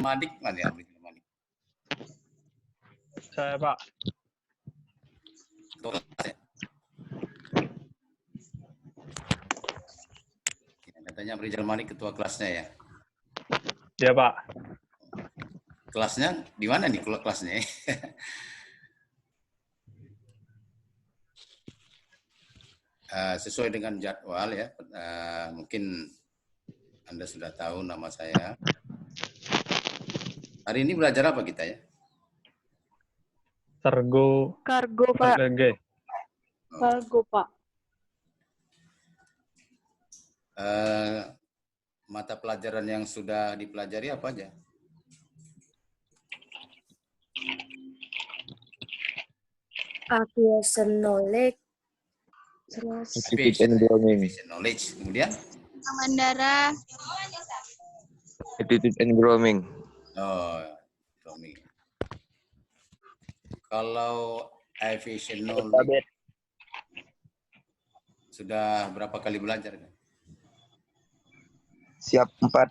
Manik mana ya? Rizal Manik. Saya, Pak. Ketua kelas ya? Katanya Rizal Manik ketua kelasnya ya. Ya, Pak. Kelasnya di mana nih kelasnya? Sesuai dengan jadwal ya. Mungkin Anda sudah tahu nama saya. Hari ini belajar apa kita ya? Kargo, Pak. G. Kargo, Pak. Mata pelajaran yang sudah dipelajari apa aja? Aviation knowledge. Terus Attitude and grooming. Knowledge. Kemudian? Bandara. Attitude and grooming. Oh, Romi. Kalau aviation knowledge sudah berapa kali belajar? Siap 4.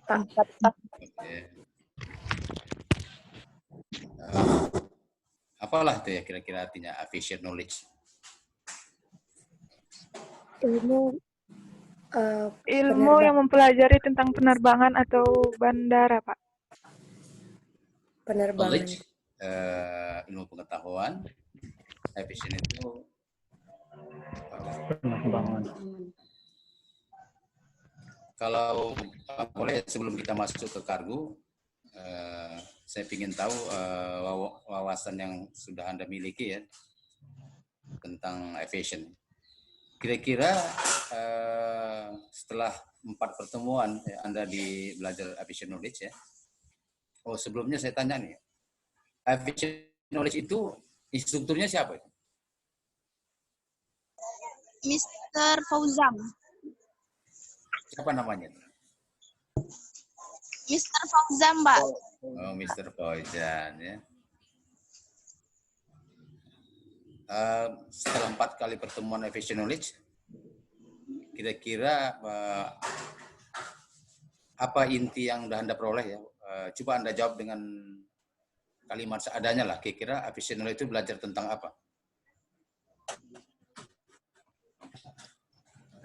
Oke. Apalah itu ya kira-kira artinya aviation knowledge? ilmu Ilmu yang mempelajari tentang penerbangan atau bandara, Pak. penerbangan. Knowledge, ilmu pengetahuan. Aviation itu Penerbangan. kalau boleh sebelum kita masuk ke kargo, saya ingin tahu wawasan yang sudah Anda miliki ya tentang aviation. Kira-kira setelah 4 pertemuan ya, Anda di belajar aviation knowledge ya. Oh, sebelumnya saya tanya nih. Aviation knowledge itu instrukturnya siapa? Mr. Fauzan. Siapa namanya? Mr. Fauzan, Pak. Oh, Mr. Fauzan ya. Setelah 4 kali pertemuan aviation knowledge, kira-kira apa inti yang sudah Anda peroleh ya? Coba Anda jawab dengan kalimat seadanya lah. Kira-kira aviation knowledge itu belajar tentang apa?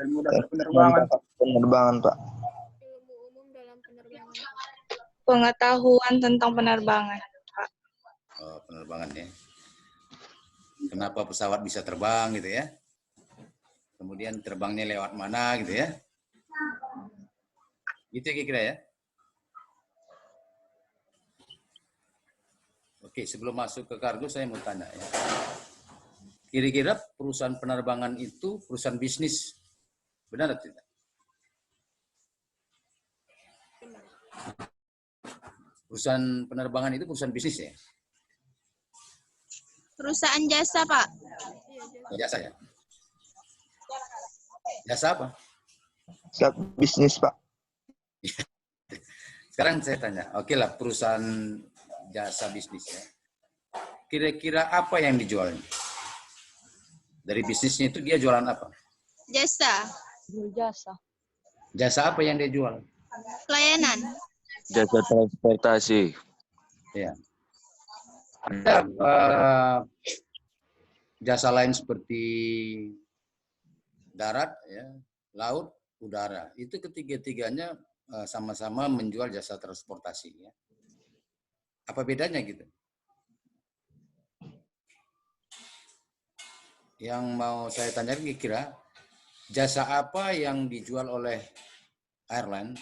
Ilmu dasar penerbangan. Penerbangan, Pak. Ilmu umum dalam penerbangan. Pengetahuan tentang penerbangan. Oh, penerbangan ya. Kenapa pesawat bisa terbang gitu ya? Kemudian terbangnya lewat mana gitu ya? Gitu ya kira-kira ya. Oke, sebelum masuk ke kargo saya mau tanya ya. Kira-kira perusahaan penerbangan itu perusahaan bisnis, benar atau tidak? Perusahaan penerbangan itu perusahaan bisnis ya? Perusahaan jasa, Pak. Jasa ya? Jasa apa? Siap bisnis, Pak. Sekarang saya tanya, oke lah perusahaan jasa bisnis ya. Kira-kira apa yang dijual? Dari bisnisnya itu dia jualan apa? Jasa. Jasa. Jasa apa yang dia jual? Pelayanan. Jasa transportasi. Ya. Ada jasa lain seperti darat, ya, laut, udara. Itu ketiga-tiganya sama-sama menjual jasa transportasi. Ya. Apa bedanya gitu? Yang mau saya tanyakan kira-kira jasa apa yang dijual oleh airline,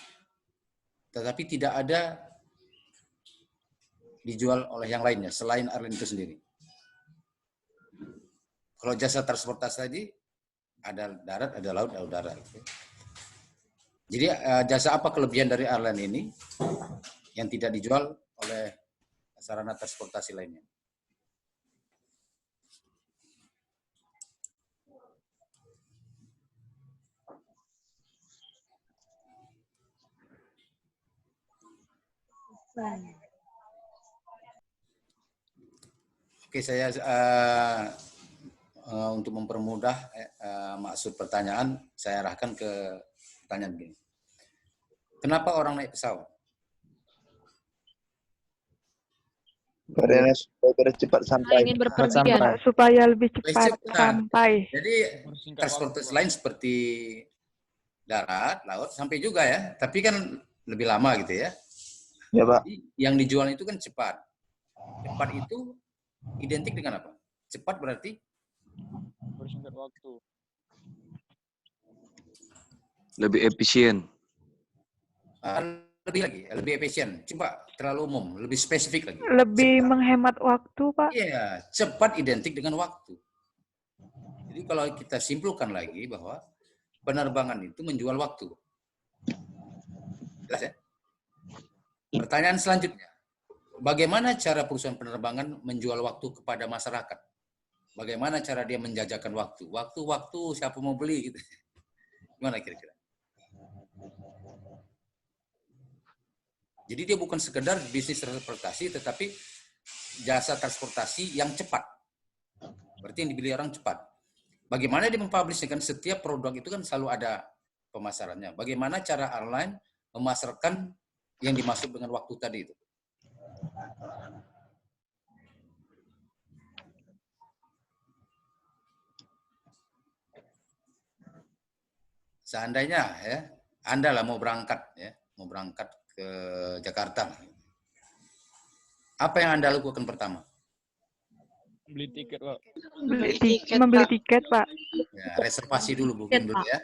tetapi tidak ada dijual oleh yang lainnya selain airline itu sendiri. Kalau jasa transportasi tadi ada darat, ada laut, ada udara. Jadi jasa apa kelebihan dari airline ini yang tidak dijual oleh sarana transportasi lainnya? Oke, saya untuk mempermudah maksud pertanyaan, saya arahkan ke pertanyaan begini. Kenapa orang naik pesawat? Karena supaya cepat sampai. ingin berpergian. Supaya lebih cepat cepat. sampai. Jadi transportasi lain seperti darat, laut sampai juga ya, tapi kan lebih lama gitu ya. Ya Pak. Jadi yang dijual itu kan cepat. Cepat itu identik dengan apa? Cepat berarti Bersingkat waktu. Lebih efisien. lebih lagi, lebih efisien. Coba terlalu umum, lebih spesifik lagi. Lebih Cepat. menghemat waktu, Pak. Iya, cepat identik dengan waktu. Jadi kalau kita simpulkan lagi bahwa penerbangan itu menjual waktu. Jelas ya? Pertanyaan selanjutnya, bagaimana cara perusahaan penerbangan menjual waktu kepada masyarakat? Bagaimana cara dia menjajakan waktu? Waktu, siapa mau beli? Gitu. Gimana kira-kira? Jadi dia bukan sekedar bisnis transportasi, tetapi jasa transportasi yang cepat. Berarti yang dibeli orang cepat. Bagaimana dia mempublish? Kan setiap produk itu kan selalu ada pemasarannya. Bagaimana cara airline memasarkan yang dimaksud dengan waktu tadi itu? Seandainya ya, Anda lah mau berangkat ke Jakarta. Apa yang Anda lakukan pertama? Beli tiket, Pak. Membeli tiket, Pak. Ya, reservasi dulu, booking dulu ya.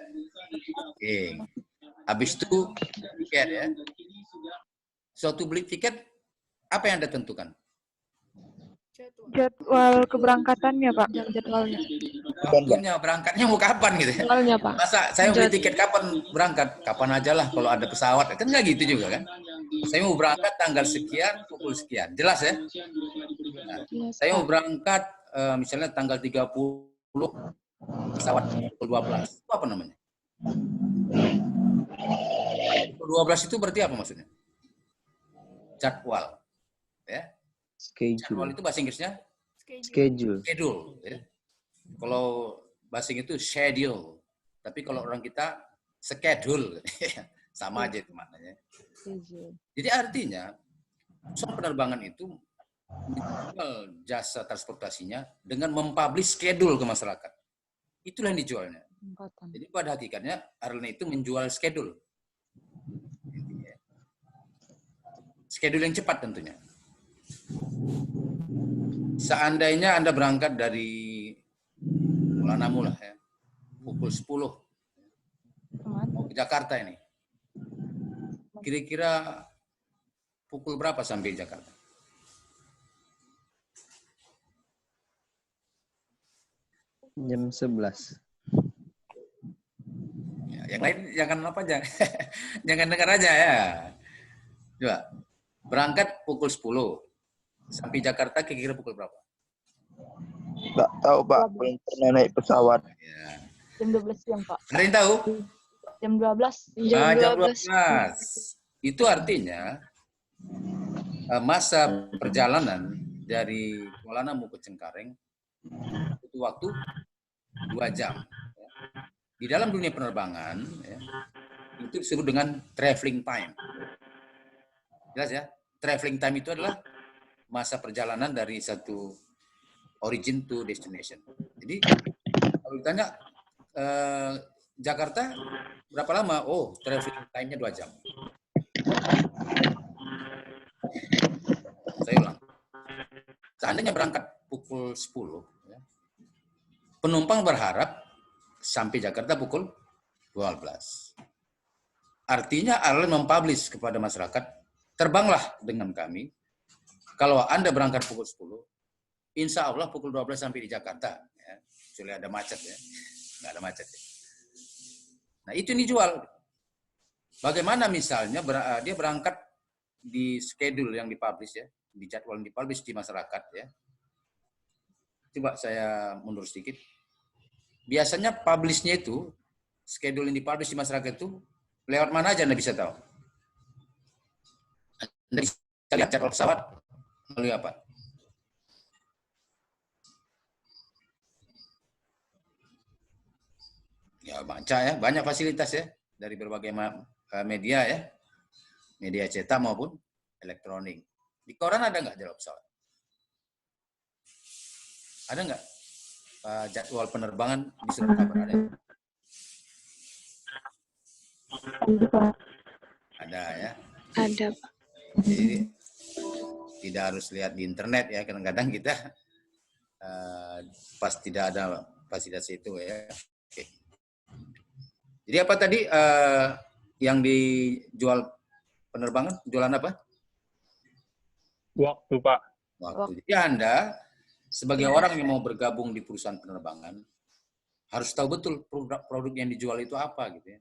Oke. Habis itu tiket ya. Suatu beli tiket, apa yang Anda tentukan? Jadwal keberangkatannya, Pak. Jadwalnya. Waktunya, berangkatnya mau kapan gitu ya? Jadwalnya, Pak. Masa saya beli tiket kapan berangkat? Kapan aja lah kalau ada pesawat. Kan nggak gitu juga kan? Saya mau berangkat tanggal sekian, pukul sekian. Jelas ya? Nah, saya mau berangkat misalnya tanggal 30 pesawat pukul 12. Itu apa namanya? Pukul 12 itu berarti apa maksudnya? Jadwal. Ya. Jadwal itu bahasa Inggrisnya? Schedule. Schedule. Ya. Kalau bahasa Inggris itu schedule. Tapi kalau orang kita schedule. Sama aja itu maknanya. Jadi artinya, perusahaan penerbangan itu menjual jasa transportasinya dengan mempublish schedule ke masyarakat. Itulah yang dijualnya. Jadi pada hakikatnya, airline itu menjual schedule. Schedule yang cepat tentunya. Seandainya Anda berangkat dari Kuala Namu lah ya, pukul 10 mau ke Jakarta ini. Kira-kira pukul berapa sampai Jakarta? Jam 11. Ya, yang lain jangan apa aja. Jangan dengar aja ya. Coba. Berangkat pukul 10. Sampai Jakarta kira-kira pukul berapa? Nggak tahu Pak, belum pernah naik pesawat. Ya. Jam 12 siang, Pak. Ada yang tahu? Jam 12. Jam 12. Itu artinya masa perjalanan dari Kuala Namu ke Cengkareng itu waktu 2 jam. Di dalam dunia penerbangan ya, itu disebut dengan traveling time. Jelas ya? Traveling time itu adalah masa perjalanan dari satu origin to destination. Jadi kalau ditanya Jakarta berapa lama? Oh, traveling time-nya 2 jam. Saya ulang. Seandainya berangkat pukul 10, ya, penumpang berharap sampai Jakarta pukul 12. Artinya airline mempublish kepada masyarakat, terbanglah dengan kami. Kalau Anda berangkat pukul 10, insya Allah pukul 12 sampai di Jakarta. Ya. Kecuali ada macet ya. Nggak ada macet ya. Nah itu yang dijual. Bagaimana misalnya dia berangkat di schedule yang dipublish ya, di jadwal yang dipublish di masyarakat ya. Coba saya mundur sedikit. Biasanya publish-nya itu, schedule yang dipublish di masyarakat itu, lewat mana aja Anda bisa tahu? Anda bisa lihat jadwal pesawat melalui apa? Ya baca ya, banyak fasilitas ya dari berbagai media ya, media cetak maupun elektronik. Di koran ada nggak jadwal pesawat? Ada nggak jadwal penerbangan di surat kabar? Ada? Ada ya. Ada, Pak. Jadi tidak harus lihat di internet ya. Kadang-kadang kita pas tidak ada fasilitas itu ya. Oke. Jadi apa tadi yang dijual penerbangan? Jualan apa? Waktu, Pak. Waktu. Jadi Anda sebagai orang yang mau bergabung di perusahaan penerbangan harus tahu betul produk yang dijual itu apa gitu ya.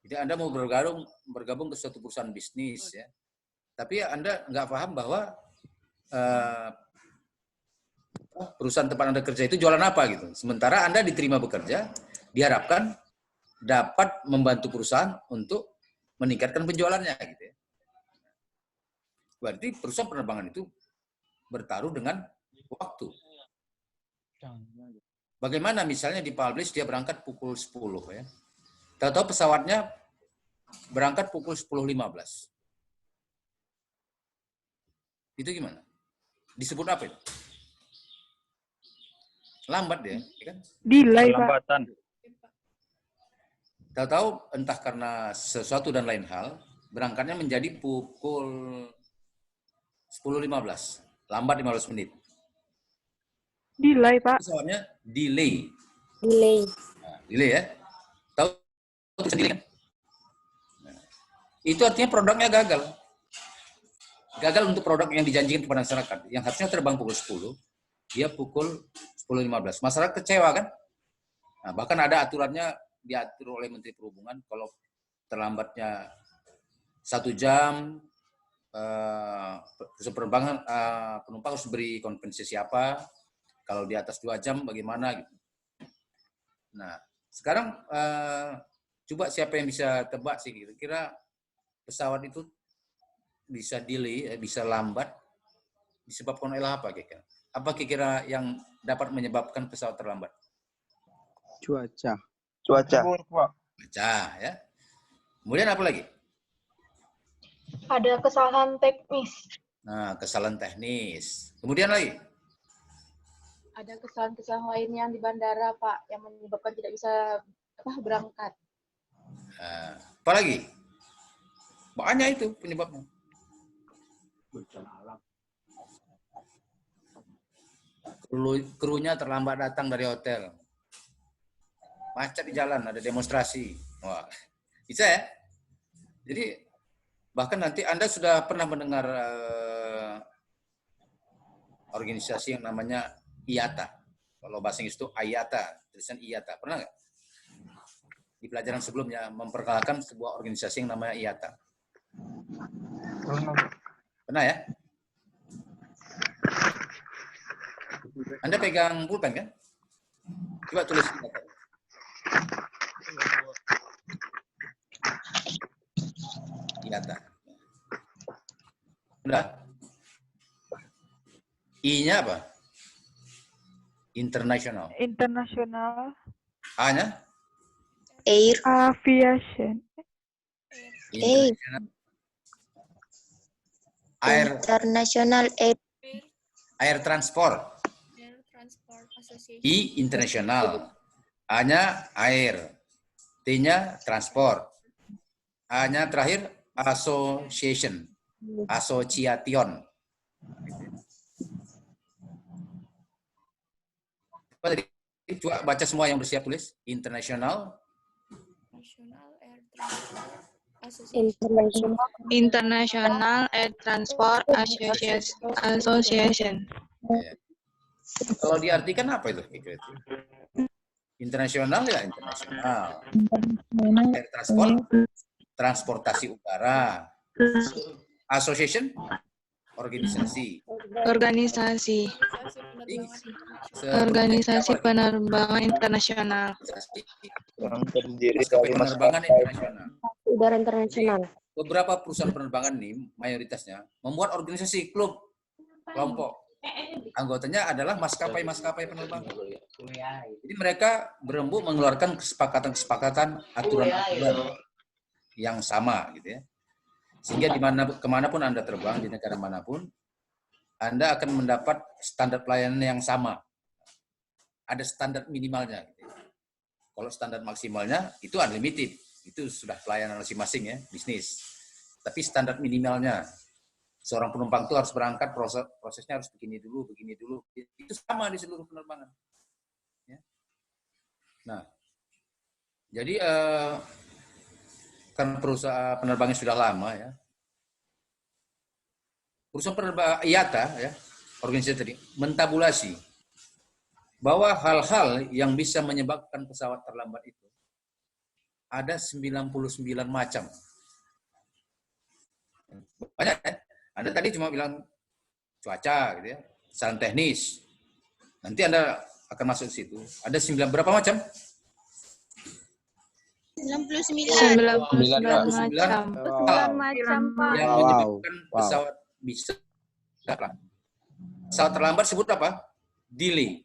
Jadi Anda mau bergabung ke suatu perusahaan bisnis ya. Tapi Anda nggak paham bahwa perusahaan tempat Anda kerja itu jualan apa gitu. Sementara Anda diterima bekerja, diharapkan dapat membantu perusahaan untuk meningkatkan penjualannya gitu ya. Berarti perusahaan penerbangan itu bertaruh dengan waktu. Bagaimana misalnya dipublish dia berangkat pukul 10 ya. Tahu-tahu pesawatnya berangkat pukul 10.15. Itu gimana? Disebut apa itu? Lambat ya, kan? Delay, Pak. Kelambatan. Tahu-tahu entah karena sesuatu dan lain hal, berangkatnya menjadi pukul 10.15. Lambat 15 menit. Delay, Pak. Pesawatnya delay. Delay. Nah, delay ya. Tahu delay kan? Nah, itu artinya produknya gagal. Gagal untuk produk yang dijanjikan kepada masyarakat. Yang harusnya terbang pukul 10, dia pukul 10.15. Masyarakat kecewa kan? Nah, bahkan ada aturannya diatur oleh Menteri Perhubungan kalau terlambatnya 1 jam penerbangan penumpang harus beri kompensasi apa, kalau di atas 2 jam bagaimana gitu. Nah, sekarang coba siapa yang bisa tebak sih kira-kira pesawat itu bisa delay, bisa lambat disebabkan oleh apa kira-kira? Apa kira-kira yang dapat menyebabkan pesawat terlambat? Cuaca. Baca ya. Kemudian apa lagi? Ada kesalahan teknis. Nah, kesalahan teknis. Kemudian lagi? Ada kesalahan-kesalahan lain yang di bandara, Pak, yang menyebabkan tidak bisa berangkat. Nah, apa lagi? Banyak itu penyebabnya. Krunya terlambat datang dari hotel. Macet di jalan, ada demonstrasi. Wah, bisa ya? Jadi bahkan nanti Anda sudah pernah mendengar organisasi yang namanya IATA. Kalau bahasa Inggris itu IATA, tulisan IATA. Pernah nggak? Di pelajaran sebelumnya memperkenalkan sebuah organisasi yang namanya IATA. Pernah ya? Anda pegang pulpen kan? Coba tulis IATA. IATA. Udah? I-nya apa? International. International A-nya? Air. Aviation. International. International Air. Air Transport. I, internasional. A-nya air. T-nya transport. A-nya terakhir association. Association. Apa tadi? Coba baca semua yang bersiap tulis. International. International Air Transport Association. Ya. Kalau diartikan apa itu? Internasional ya internasional. Air transport, transportasi udara. Association, organisasi. Organisasi penerbangan internasional. Yang terdiri Maskapai dari penerbangan internasional. Udara internasional. Beberapa perusahaan penerbangan ini mayoritasnya membuat organisasi klub, kelompok. Anggotanya adalah maskapai penerbangan. Jadi mereka berembuk mengeluarkan kesepakatan aturan-aturan yang sama, gitu ya. Sehingga kemanapun Anda terbang, di negara manapun, Anda akan mendapat standar pelayanan yang sama. ada standar minimalnya. Gitu. Kalau standar maksimalnya itu unlimited, itu sudah pelayanan masing-masing ya, bisnis. Tapi standar minimalnya, seorang penumpang itu harus berangkat, prosesnya harus begini dulu. Itu sama di seluruh penerbangan. Ya. Nah, jadi karena perusahaan penerbangnya sudah lama ya, perusahaan penerbang IATA ya, organisasi tadi mentabulasi bahwa hal-hal yang bisa menyebabkan pesawat terlambat itu ada 99 macam. Banyak ya. Anda tadi cuma bilang cuaca gitu ya, kesalahan teknis. Nanti Anda akan masuk ke situ. Ada 9 berapa macam? 99. 99 macam. 9 macam, Pak. Yang menyebabkan pesawat bisa terlambat. Pesawat terlambat sebut apa? Delay.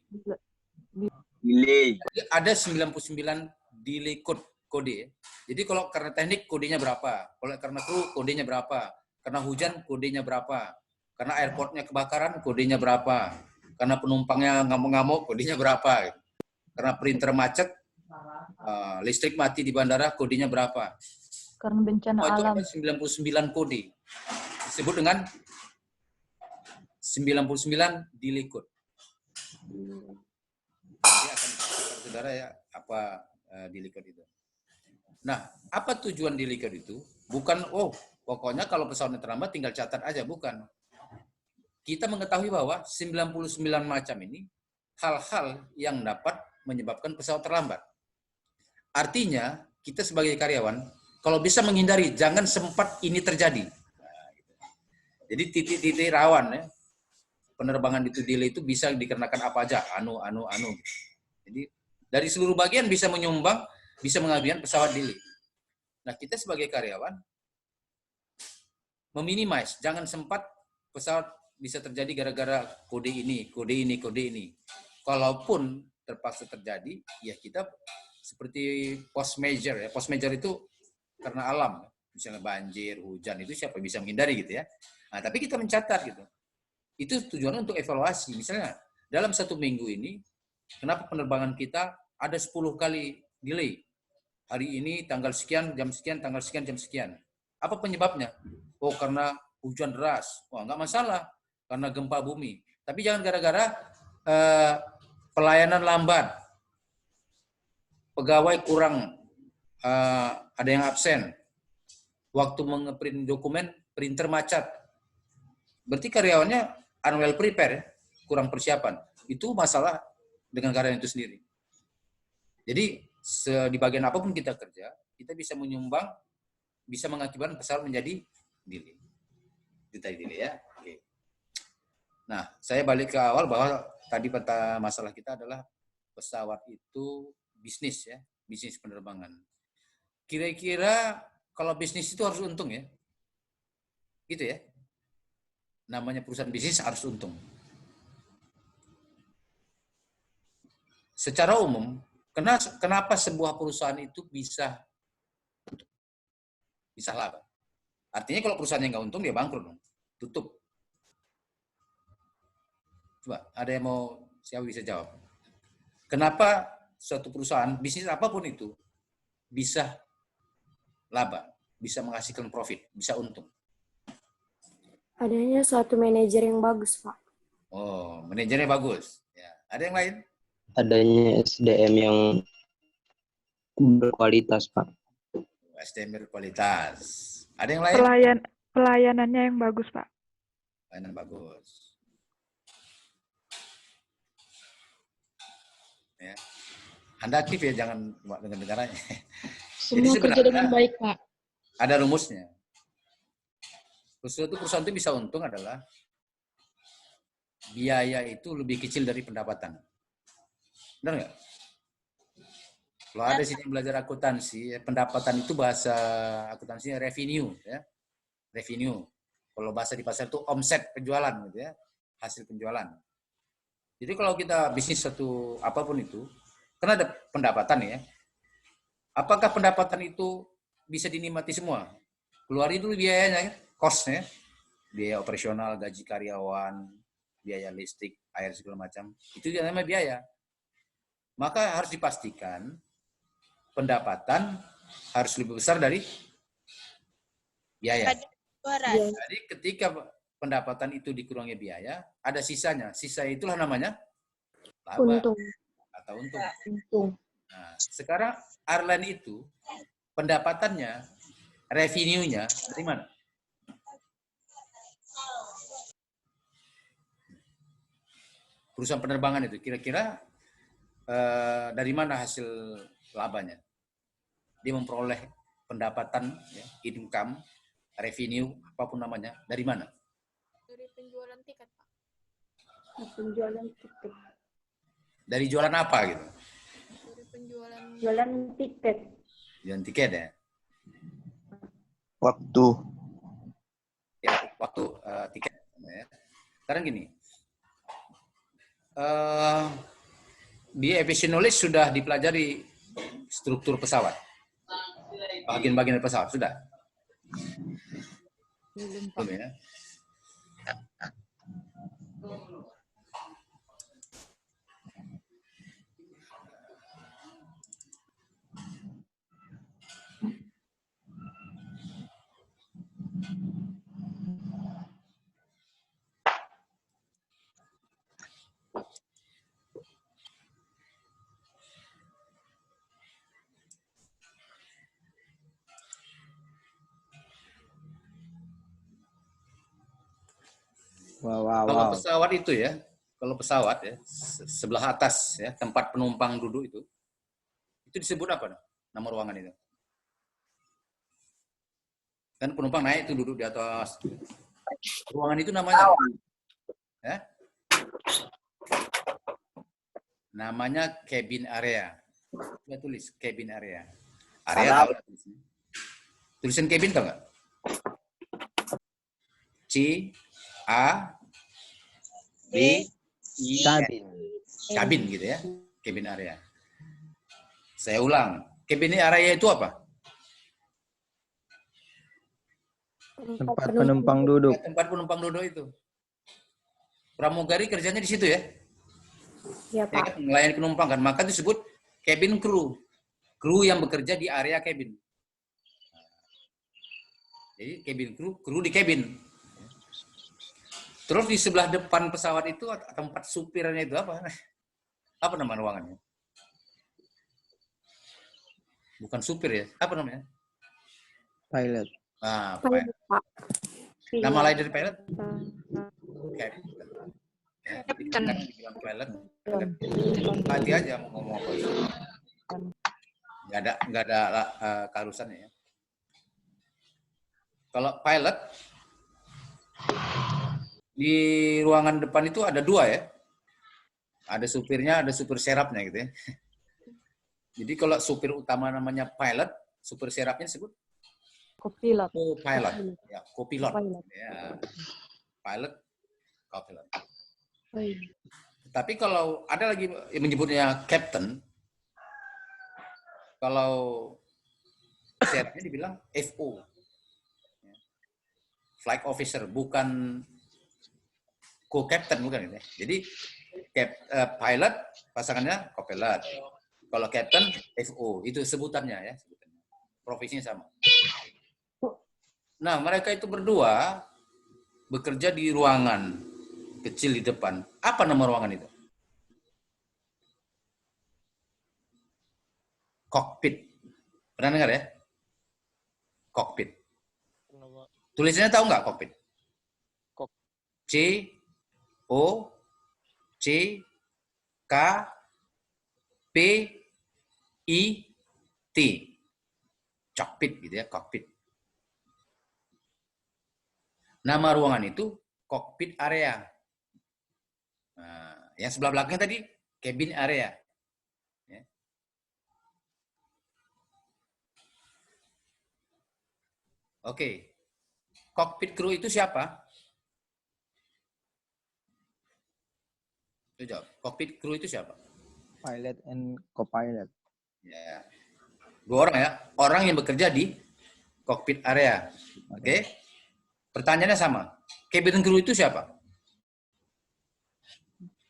Delay. Jadi ada 99 delay kode. Ya. Jadi kalau karena teknik kodenya berapa? Kalau karena kru kodenya berapa? Karena hujan kodenya berapa? Karena airportnya kebakaran kodenya berapa? Karena penumpangnya ngamuk-ngamuk kodenya berapa? Karena printer macet, listrik mati di bandara kodenya berapa? Karena bencana Itu alam. ada 99 kode. Disebut dengan 99 delay code. Nanti akan dikatakan saudara ya apa delay code itu. Nah, apa tujuan delay code itu? Bukan pokoknya kalau pesawatnya terlambat tinggal catat aja, bukan. Kita mengetahui bahwa 99 macam ini hal-hal yang dapat menyebabkan pesawat terlambat. Artinya, kita sebagai karyawan kalau bisa menghindari jangan sempat ini terjadi. Nah, gitu. Jadi titik-titik rawan ya. Penerbangan itu delay itu bisa dikarenakan apa aja, Jadi dari seluruh bagian bisa menyumbang, bisa mengakibatkan pesawat delay. Nah, kita sebagai karyawan meminimize, jangan sempat pesawat bisa terjadi gara-gara kode ini. Kalaupun terpaksa terjadi, ya kita seperti post major ya. Post major itu karena alam, misalnya banjir, hujan, itu siapa bisa menghindari gitu ya. Nah, tapi kita mencatat gitu. Itu tujuannya untuk evaluasi. Misalnya, dalam 1 minggu ini, kenapa penerbangan kita ada 10 kali delay? Hari ini tanggal sekian, jam sekian, tanggal sekian, jam sekian. Apa penyebabnya? Oh, karena hujan deras. Wah, nggak masalah. Karena gempa bumi. Tapi jangan gara-gara pelayanan lambat. Pegawai kurang, ada yang absen. Waktu mengeprint dokumen, printer macet. Berarti karyawannya unwell prepare, kurang persiapan. Itu masalah dengan karyawan itu sendiri. Jadi di bagian apapun kita kerja, kita bisa menyumbang, bisa mengakibatkan pesawat menjadi delay. Itu tadi delay ya. Oke. Nah, saya balik ke awal bahwa tadi masalah kita adalah pesawat itu bisnis ya, bisnis penerbangan. Kira-kira kalau bisnis itu harus untung ya, gitu ya. Namanya perusahaan bisnis harus untung. Secara umum, kenapa sebuah perusahaan itu bisa laba? Artinya kalau perusahaannya nggak untung, dia bangkrut dong, tutup. Coba, ada yang mau siapa bisa jawab? Kenapa suatu perusahaan, bisnis apapun itu, bisa laba, bisa menghasilkan profit, bisa untung? Adanya suatu manajer yang bagus, Pak. Oh, manajernya bagus. Ya. Ada yang lain? Adanya SDM yang berkualitas, Pak. SDM berkualitas. Ada yang lain? Pelayanannya yang bagus, Pak. Pelayanan bagus. Ya. Anda aktif ya, jangan dengar-dengarannya. Semua kerja dengan baik, Pak. Ada rumusnya. Suatu perusahaan itu bisa untung adalah biaya itu lebih kecil dari pendapatan. Benar nggak? Kalau ada sini belajar akuntansi, pendapatan itu bahasa akuntansinya revenue, ya, revenue. Kalau bahasa di pasar itu omset penjualan, gitu ya, hasil penjualan. Jadi kalau kita bisnis satu apapun itu, kan ada pendapatan ya. Apakah pendapatan itu bisa dinikmati semua? Keluar itu biayanya, ya. Cost-nya, biaya operasional, gaji karyawan, biaya listrik, air segala macam, itu namanya biaya. maka harus dipastikan pendapatan harus lebih besar dari biaya. Jadi ketika pendapatan itu dikurangi biaya, ada sisanya. Sisa itulah namanya laba Untung. atau untung. Untung. Nah, sekarang airline itu pendapatannya, revenue-nya dari mana? Perusahaan penerbangan itu kira-kira dari mana hasil labanya? Dia memperoleh pendapatan, ya, income, revenue, apapun namanya, dari mana? Dari penjualan tiket, Pak. Penjualan tiket. Dari jualan apa gitu? Dari penjualan Jualan tiket. Jualan tiket ya? Waktu. Ya, waktu tiket. Ya. Sekarang gini, di aviation knowledge sudah dipelajari struktur pesawat, bagian-bagian pesawat sudah. Belum ya? Kalau pesawat itu ya, kalau pesawat ya, sebelah atas ya, tempat penumpang duduk itu disebut apa? Nama ruangan itu. Kan penumpang naik itu duduk di atas. Ruangan itu namanya apa? Ya? Namanya cabin area. Coba tulis cabin area. Area tahu tulisan. Tulisan cabin tahu nggak? C-A B-I cabin gitu ya. Cabin area. Saya ulang. Cabin area itu apa? Tempat penumpang duduk. Tempat penumpang duduk itu. Pramugari kerjanya di situ ya. Ya, Ya, Pak. kan, melayani penumpang kan. Maka disebut cabin crew. Kru yang bekerja di area cabin. Jadi cabin kru di cabin. Terus di sebelah depan pesawat itu tempat supirnya itu apa? Apa nama ruangannya? Bukan supir ya? Apa namanya? Pilot. Nah, Pilot, Pak. nama lain dari pilot? Captain. Ya, Captain. kan dibilang pilot. Hati aja mau ngomong apa. Nggak ada keharusannya ya. Kalau pilot di ruangan depan itu ada dua ya. Ada supirnya, ada supir serapnya gitu ya. Jadi kalau supir utama namanya pilot, supir serapnya disebut Kopilot. co-pilot. Ya, co-pilot. Co-pilot. Ya. Pilot, co-pilot. Oh, iya. Tapi kalau ada lagi yang menyebutnya captain, kalau serapnya dibilang FO. Flight officer, bukan co-captain, bukan ini. Jadi pilot pasangannya co-pilot. Kalau captain FO, itu sebutannya ya, profesinya sama. Nah, mereka itu berdua bekerja di ruangan kecil di depan. Apa nama ruangan itu? Cockpit. Pernah dengar ya? Cockpit. Tulisannya tahu nggak cockpit? C O C K P I T. Cockpit gitu ya, cockpit. Nama ruangan itu cockpit area. Nah, yang sebelah belakang tadi cabin area. Ya. Oke. Cockpit crew itu siapa? Jawab. Cockpit crew itu siapa? Pilot and co-pilot. Ya. Dua orang ya. Orang yang bekerja di cockpit area. Oke. Pertanyaannya sama. Cabin crew itu siapa?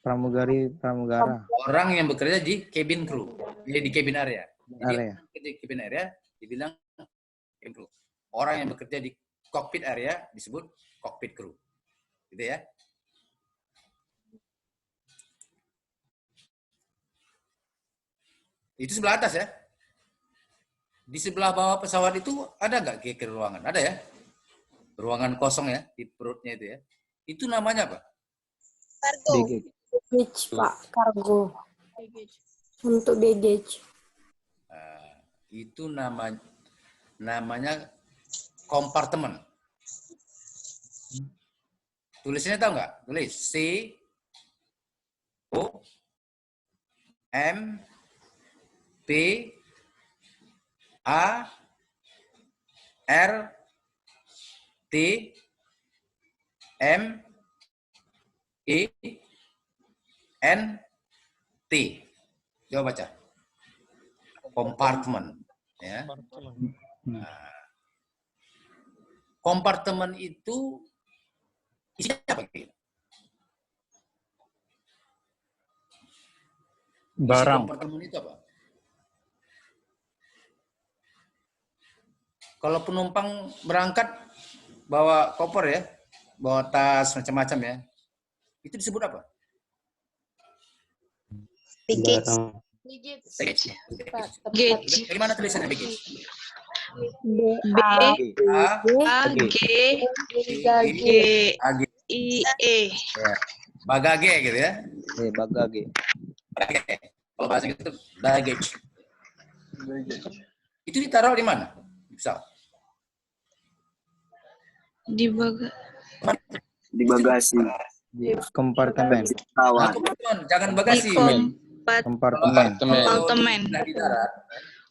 pramugara. Orang yang bekerja di cabin crew, di cabin area. Area. Jadi di cabin area dibilang cabin crew. Orang yang bekerja di cockpit area disebut cockpit crew. Gitu ya. Itu sebelah atas ya. Di sebelah bawah pesawat itu ada nggak kira-kira ruangan? Ada ya? Ruangan kosong ya, di perutnya itu ya. Itu namanya apa? Baggage. Baggage, Pak. Kargo. Untuk baggage. Itu namanya kompartemen. Tulisnya tahu nggak? Tulis C O M P A R T M E N T. Coba baca. Kompartemen. Ya. Kompartemen itu isinya apa? Barang. Kompartemen itu apa? Kalau penumpang berangkat bawa koper ya, bawa tas macam-macam ya, itu disebut apa? Baggage. Baggage. Baggage. Dari mana tulisannya baggage? B A A G G A G. I E. Ya. Bagage gitu ya. Bagage. Bagage. Kalau bahasa itu baggage. Itu ditaruh di mana? Di pesawat. Di baga. Di bagasi. Di kompartemen. Nah, kompartemen, jangan Di bagasi. Kompartemen. kompartemen. Nah, di darat,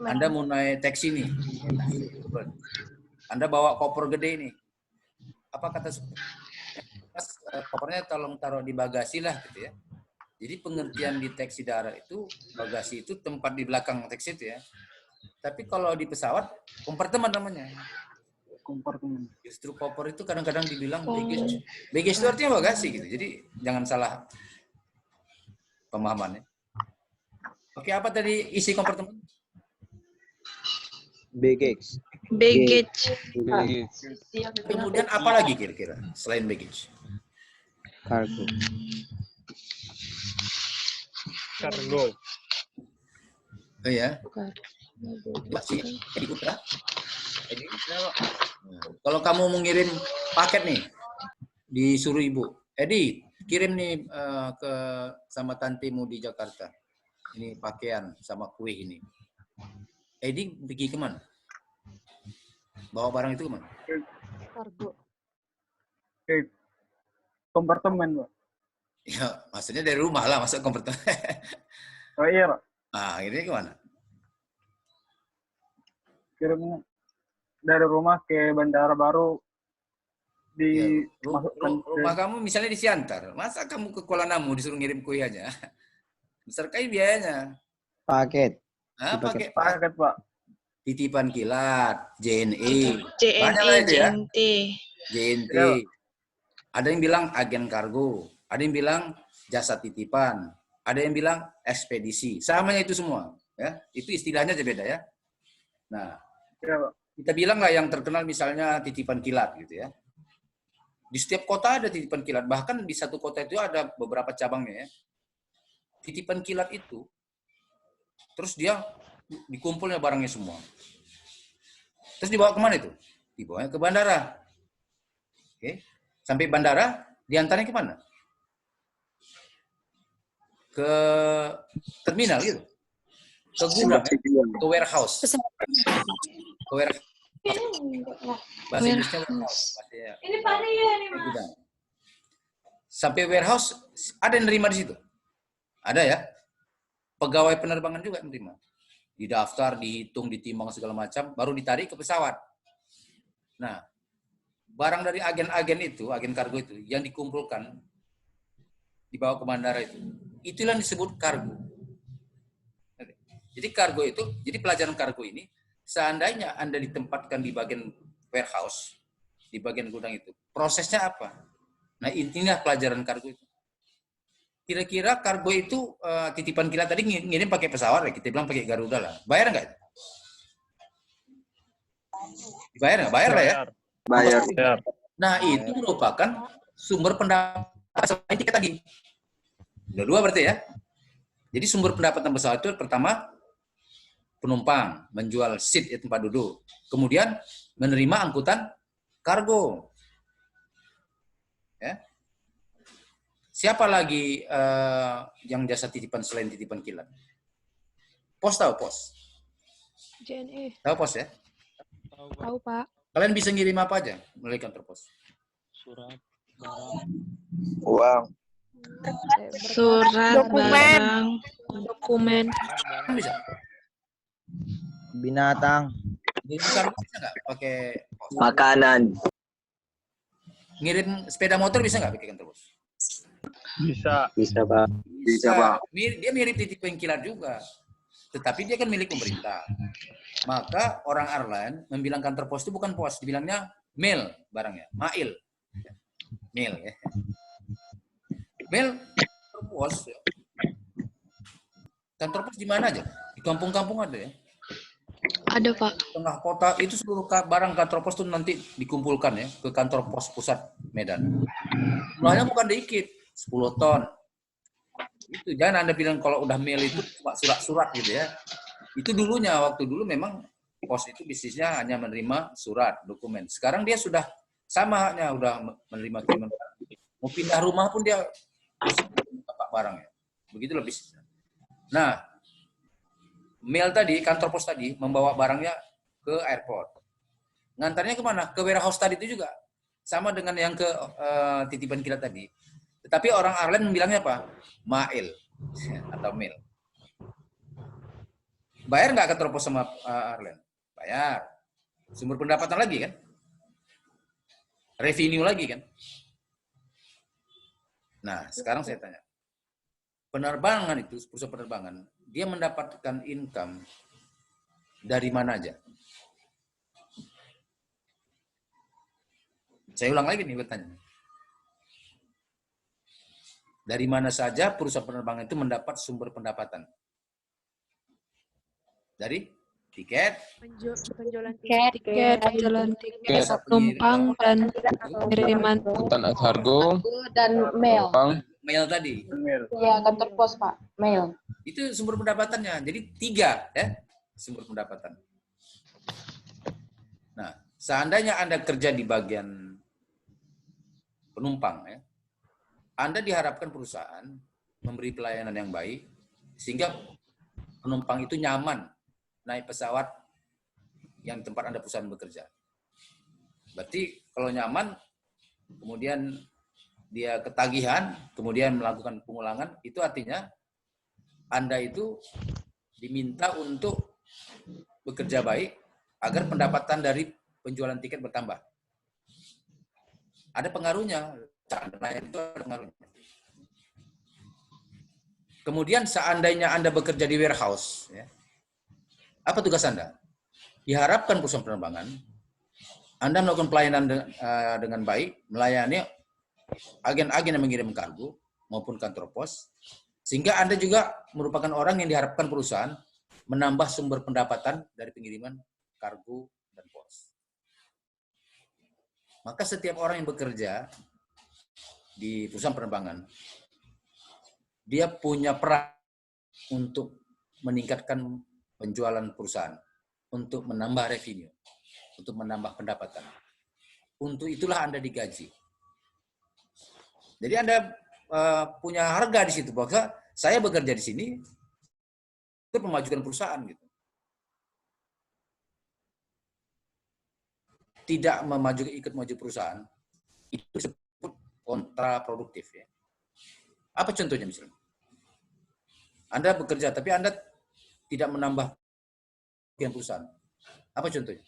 Anda mau naik taksi nih. Anda bawa koper gede ini. Apa kata Mas, kopernya tolong taruh di bagasi lah gitu ya. Jadi pengertian di taksi darat itu bagasi itu tempat di belakang taksi itu ya. Tapi kalau di pesawat kompartemen namanya. Kompartemen. Justru koper itu kadang-kadang dibilang baggage. Baggage itu artinya bagasi gitu. Jadi jangan salah pemahamannya. Oke, apa tadi isi kompartemen? Baggage. Baggage. Kemudian apa lagi kira-kira selain baggage? Kargo. Kargo. Oh ya. Mbak sih, Edi Putra. Edi. Kalau kamu mau ngirim paket nih, disuruh ibu, Edi, kirim nih ke sama tantemu di Jakarta. Ini pakaian sama kue ini. Edi pergi kemana? Bawa barang itu kemana? Kargo. Kompartemen, Pak. Ya, maksudnya dari rumah lah, masuk komputer. Oh iya, Pak. Ah, ini kemana? Kirimnya dari rumah ke bandara baru Ya, dimasukkan rumah kamu misalnya di Siantar, masa kamu ke Kuala Namu disuruh ngirim kue aja? Besar kali biayanya. Paket. Ah, pakai paket, Pak. titipan kilat, JNE, JNE, banyak lah itu ya. JNT. JNT. Ya. Ada yang bilang agen kargo, ada yang bilang jasa titipan, ada yang bilang ekspedisi. Samanya itu semua, ya. Itu istilahnya aja beda ya. Nah, Ya, Pak. kita bilang lah yang terkenal misalnya titipan kilat gitu ya. Di setiap kota ada titipan kilat, bahkan di satu kota itu ada beberapa cabangnya ya. Titipan kilat itu, terus dia dikumpulnya barangnya semua. Terus dibawa kemana itu? Dibawanya ke bandara. Oke. Sampai bandara, diantaranya kemana? Ke terminal gitu. Ke gudang, ya? Ke warehouse. Ke warehouse. Bahasa Inggrisnya warehouse. Ini gudang. Sampai warehouse, ada yang nerima di situ? Ada ya? Pegawai penerbangan juga yang nerima. Didaftar, dihitung, ditimbang segala macam, baru ditarik ke pesawat. Nah, barang dari agen-agen itu, agen kargo itu, yang dikumpulkan, dibawa ke bandara itu, itulah yang disebut kargo. Jadi kargo itu, jadi pelajaran kargo ini, seandainya Anda ditempatkan di bagian warehouse, di bagian gudang itu, prosesnya apa? Nah, intinya pelajaran kargo itu. Kira-kira kargo itu titipan kilat tadi ngirim pakai pesawat ya, kita bilang pakai Garuda lah. Bayar nggak? Bayar nggak? Bayar lah ya. Bayar. Nah itu merupakan sumber pendapatan selain tiket tadi. Udah dua berarti ya. Jadi sumber pendapatan pesawat itu pertama penumpang menjual seat tempat duduk, kemudian menerima angkutan kargo. Ya. Siapa lagi yang jasa titipan selain titipan kilat? Pos tahu pos? JNE. Tahu pos ya? Tahu, Pak. Kalian bisa ngirim apa aja melalui kantor pos? Uang. Surat, Dokumen. barang. Dokumen. Kan bisa. Binatang. Ngirim kargo bisa nggak pakai pos? Makanan. Ngirim sepeda motor bisa nggak pakai kantor pos? Bisa, Pak. Bisa, Pak. Dia mirip titipan kilat juga. Tetapi dia kan milik pemerintah. Maka orang airline membilang kantor pos itu bukan pos, dibilangnya mail barangnya, mail. Mail ya. Mail kantor pos. Kantor pos di mana aja? Di kampung-kampung ada ya. Ada, Pak. Tengah kota itu seluruh barang kantor pos itu nanti dikumpulkan ya ke kantor pos pusat Medan. Jumlahnya bukan dikit, 10 ton. Itu jangan Anda bilang kalau udah mail itu cuma surat-surat gitu ya. Itu dulunya, waktu dulu memang pos itu bisnisnya hanya menerima surat, dokumen. Sekarang dia sudah sama hanya udah menerima kiriman. Mau pindah rumah pun dia tapak barangnya. Begitu lebih bisnisnya. Nah, mail tadi, kantor pos tadi membawa barangnya ke airport. Ngantarnya kemana? Ke warehouse tadi itu juga. Sama dengan yang ke titipan kilat tadi. Tetapi orang airline bilangnya apa? Mail atau mail. Bayar nggak kantor pos sama airline? Bayar. Sumber pendapatan lagi kan? Revenue lagi kan? Nah, sekarang saya tanya. Penerbangan itu, perusahaan penerbangan, dia mendapatkan income dari mana aja? Saya ulang lagi nih bertanya. Dari mana saja perusahaan penerbangan itu mendapat sumber pendapatan? Dari tiket, Penjualan tiket, penjualan tiket, penumpang, dan pengiriman. Angkutan kargo Dan mail. penumpang. mail tadi. Ya, kantor pos, Pak. Mail. Itu sumber pendapatannya. Jadi 3 ya sumber pendapatan. Nah, seandainya Anda kerja di bagian penumpang ya, Anda diharapkan perusahaan memberi pelayanan yang baik sehingga penumpang itu nyaman naik pesawat yang tempat Anda perusahaan bekerja. Berarti kalau nyaman, kemudian dia ketagihan, kemudian melakukan pengulangan, itu artinya Anda itu diminta untuk bekerja baik agar pendapatan dari penjualan tiket bertambah. Ada pengaruhnya, itu ada pengaruhnya. Kemudian seandainya Anda bekerja di warehouse, ya, apa tugas Anda? Diharapkan perusahaan penerbangan, Anda melakukan pelayanan dengan baik, melayani agen-agen yang mengirim kargo maupun kantor pos, sehingga Anda juga merupakan orang yang diharapkan perusahaan menambah sumber pendapatan dari pengiriman kargo dan pos. Maka setiap orang yang bekerja di perusahaan penerbangan, dia punya peran untuk meningkatkan penjualan perusahaan, untuk menambah revenue, untuk menambah pendapatan. Untuk itulah Anda digaji. Jadi Anda punya harga di situ, bahwa saya bekerja di sini untuk memajukan perusahaan gitu. Tidak ikut maju perusahaan itu disebut kontraproduktif ya. Apa contohnya misalnya? Anda bekerja tapi Anda tidak menambah perusahaan. Apa contohnya?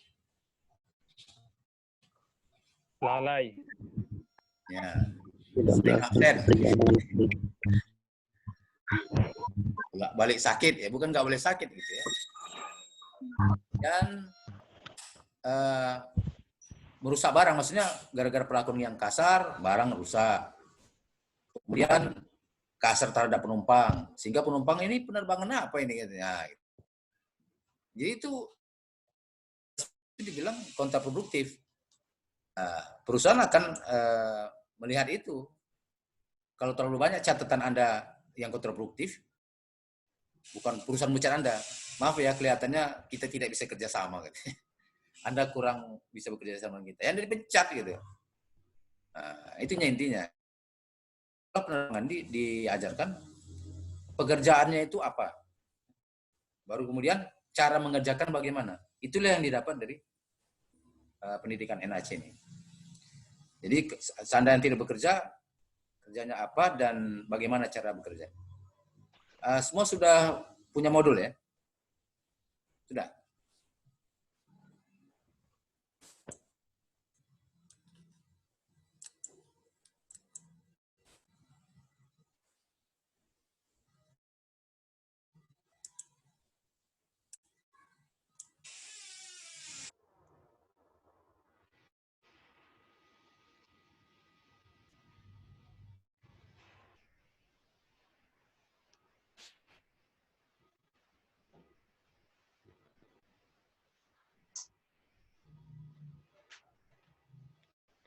Lalai. Ya. Absen. Balik sakit ya, bukan nggak boleh sakit gitu ya. Dan merusak barang, maksudnya gara-gara perlakuan yang kasar, barang rusak. Kemudian kasar terhadap penumpang, sehingga penumpang ini penerbangan apa ini katanya. Jadi itu dibilang kontraproduktif. Perusahaan akan melihat itu. Kalau terlalu banyak catatan Anda yang kontraproduktif, bukan perusahaan memecat Anda. Maaf ya, kelihatannya kita tidak bisa kerjasama. Gitu. Anda kurang bisa bekerja sama kita. Anda dipecat gitu. Itunya intinya. Penerbangan diajarkan pekerjaannya itu apa. Baru kemudian cara mengerjakan bagaimana. Itulah yang didapat dari pendidikan NAC ini. Jadi seandainya tidak bekerja, kerjanya apa dan bagaimana cara bekerja. Semua sudah punya modul ya? Sudah?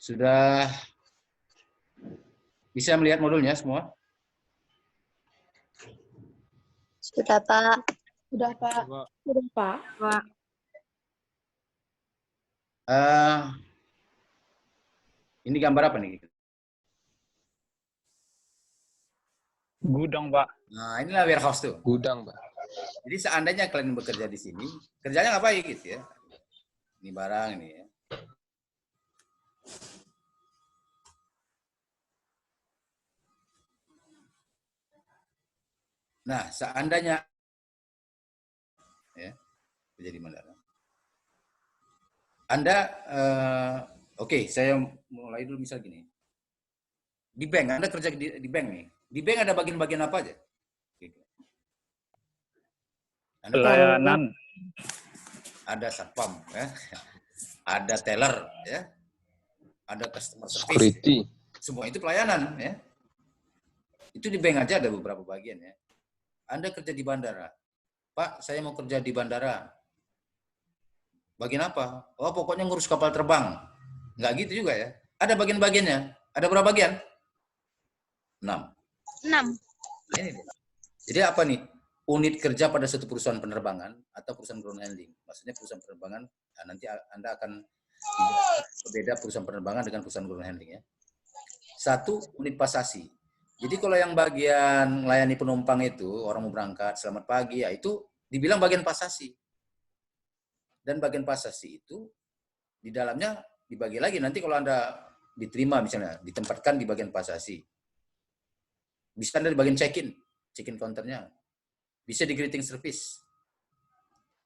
Sudah bisa melihat modulnya semua? Sudah, Pak. Sudah, Pak. Sudah, Pak. Ini gambar apa nih? Gudang, Pak. Nah, inilah warehouse tuh. Gudang, Pak. Jadi seandainya kalian bekerja di sini, kerjanya ngapain gitu ya? Ini barang ini ya. Nah, seandainya ya, kerja di bandara. Anda oke, saya mulai dulu misal gini. Di bank, Anda kerja di bank nih. Di bank ada bagian-bagian apa aja? Gitu. Pelayanan. Ada satpam, ya. Ada teller, ya. Ada customer service. Security. Semua itu pelayanan, ya. Itu di bank aja ada beberapa bagian, ya. Anda kerja di bandara. Pak, saya mau kerja di bandara. Bagian apa? Oh, pokoknya ngurus kapal terbang. Nggak gitu juga ya. Ada bagian-bagiannya. Ada berapa bagian? 6. 6. Ini dia. Jadi apa nih? Unit kerja pada suatu perusahaan penerbangan atau perusahaan ground handling. Maksudnya perusahaan penerbangan, nah nanti Anda akan berbeda perusahaan penerbangan dengan perusahaan ground handling ya. 1, unit pasasi. Jadi kalau yang bagian melayani penumpang itu, orang mau berangkat, selamat pagi, ya itu dibilang bagian pasasi. Dan bagian pasasi itu, di dalamnya dibagi lagi. Nanti kalau Anda diterima misalnya, ditempatkan di bagian pasasi. Bisa Anda di bagian check-in counternya. Bisa di greeting service.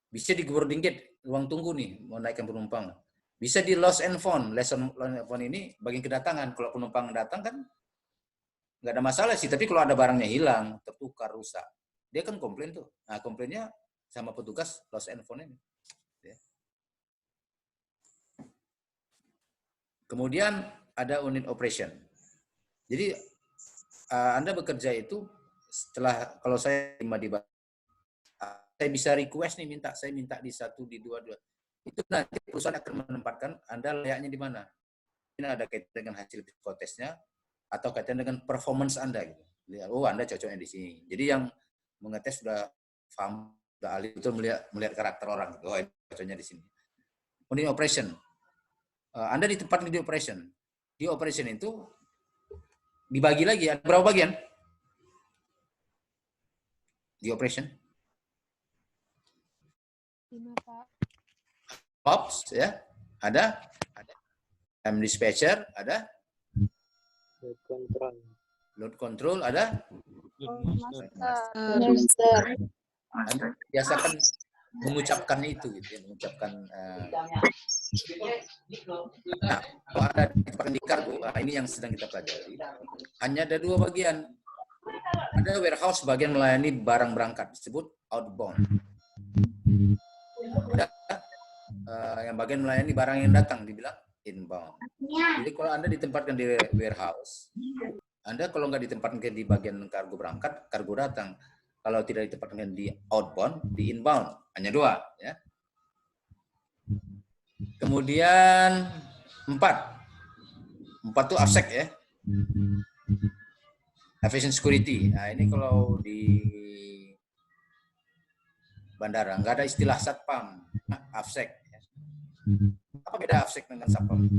Bisa di boarding gate, ruang tunggu nih, mau naikkan penumpang. Bisa di lost and found. Lost and found ini bagian kedatangan. Kalau penumpang datang kan, nggak ada masalah sih, tapi kalau ada barangnya hilang, tertukar, rusak, dia kan komplain tuh. Nah, komplainnya sama petugas lost and found ini. Ya. Kemudian ada unit operation. Jadi Anda bekerja itu setelah, kalau saya di saya bisa request nih, saya minta di 1, di 2. Itu nanti perusahaan akan menempatkan Anda layaknya di mana. Ini ada kaitan dengan hasil psikotesnya, atau kaitan dengan performance Anda gitu. Oh, Anda cocoknya di sini. Jadi yang mengetes sudah paham, sudah ahli betul melihat karakter orang gitu. Oh, ini cocoknya di sini. Unit operation. Anda ditempatkan di operation. Di operation itu dibagi lagi, ada berapa bagian? Di operation? 5, Pak. Ops ya, ada dispatcher, ada load control, ada Master. Anda biasakan mengucapkan itu gitu ya, mengucapkan nah, kalau ada di kargo, ini yang sedang kita pelajari. Hanya ada 2 bagian. Ada warehouse bagian melayani barang berangkat, disebut outbound. Ada yang bagian melayani barang yang datang, dibilang inbound. Jadi kalau Anda ditempatkan di warehouse, Anda kalau nggak ditempatkan di bagian kargo berangkat, kargo datang. Kalau tidak ditempatkan di outbound, di inbound, hanya 2. Ya. Kemudian 4 itu AFSEC ya. Aviation Security. Nah ini kalau di bandara nggak ada istilah satpam, AFSEC. Apa beda AFSEC dengan satpam?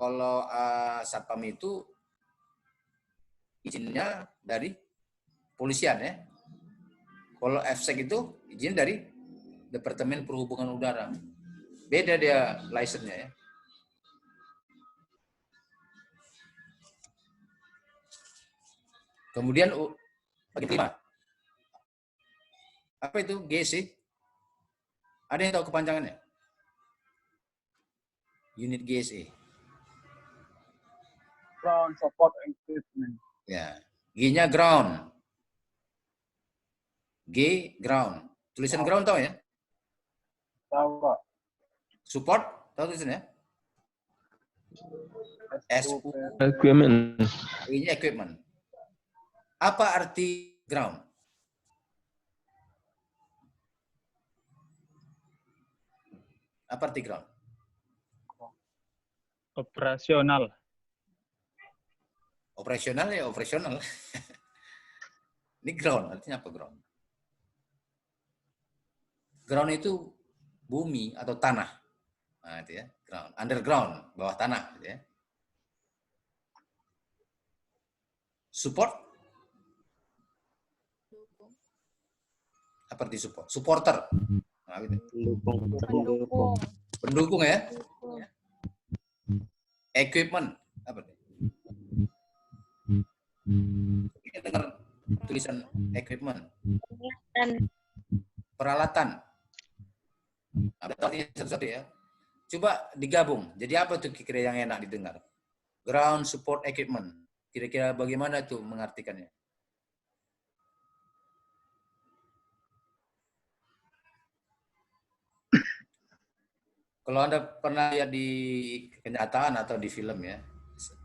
Kalau satpam itu izinnya dari polisian ya. Kalau AFSEC itu izin dari Departemen Perhubungan Udara. Beda dia license-nya ya. Kemudian bagi 5. Apa itu GSE? Ada yang tahu kepanjangannya? Unit GSE. Ground Support Equipment. Ya, G-nya ground. G ground. Tulisan ground tahu ya? Tahu, Pak. Support tahu tulisannya? SU. Equipment. Ini equipment. Apa arti ground? Apa arti ground? Operasional. Operasional ya operasional. Ini ground, artinya apa ground? Ground itu bumi atau tanah. Nah, itu ya, ground. Underground, bawah tanah. Gitu ya. Support? Apa arti support? Supporter. Nah, gitu. Pendukung. Pendukung ya. Equipment. Apa itu? Kita dengar tulisan equipment. Peralatan. Ada artinya satu-satu ya. Coba digabung. Jadi apa tuh kira-kira yang enak didengar? Ground support equipment. Kira-kira bagaimana tuh mengartikannya? Kalau Anda pernah lihat di kenyataan atau di film ya,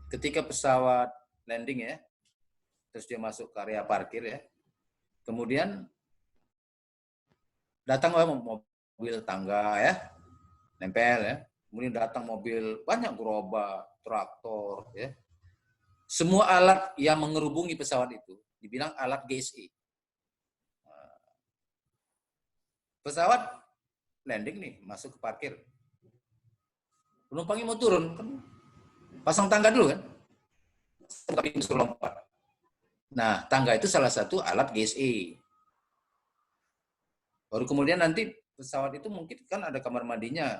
ketika pesawat landing ya, terus dia masuk ke area parkir ya, kemudian datang mobil tangga ya, nempel ya, kemudian datang mobil banyak gerobak, traktor ya, semua alat yang mengerubungi pesawat itu dibilang alat GSE. Pesawat landing nih, masuk ke parkir. Penumpangnya mau turun, kan pasang tangga dulu kan, tapi suruh lompat. Nah, tangga itu salah satu alat GSE. Baru kemudian nanti pesawat itu mungkin kan ada kamar mandinya,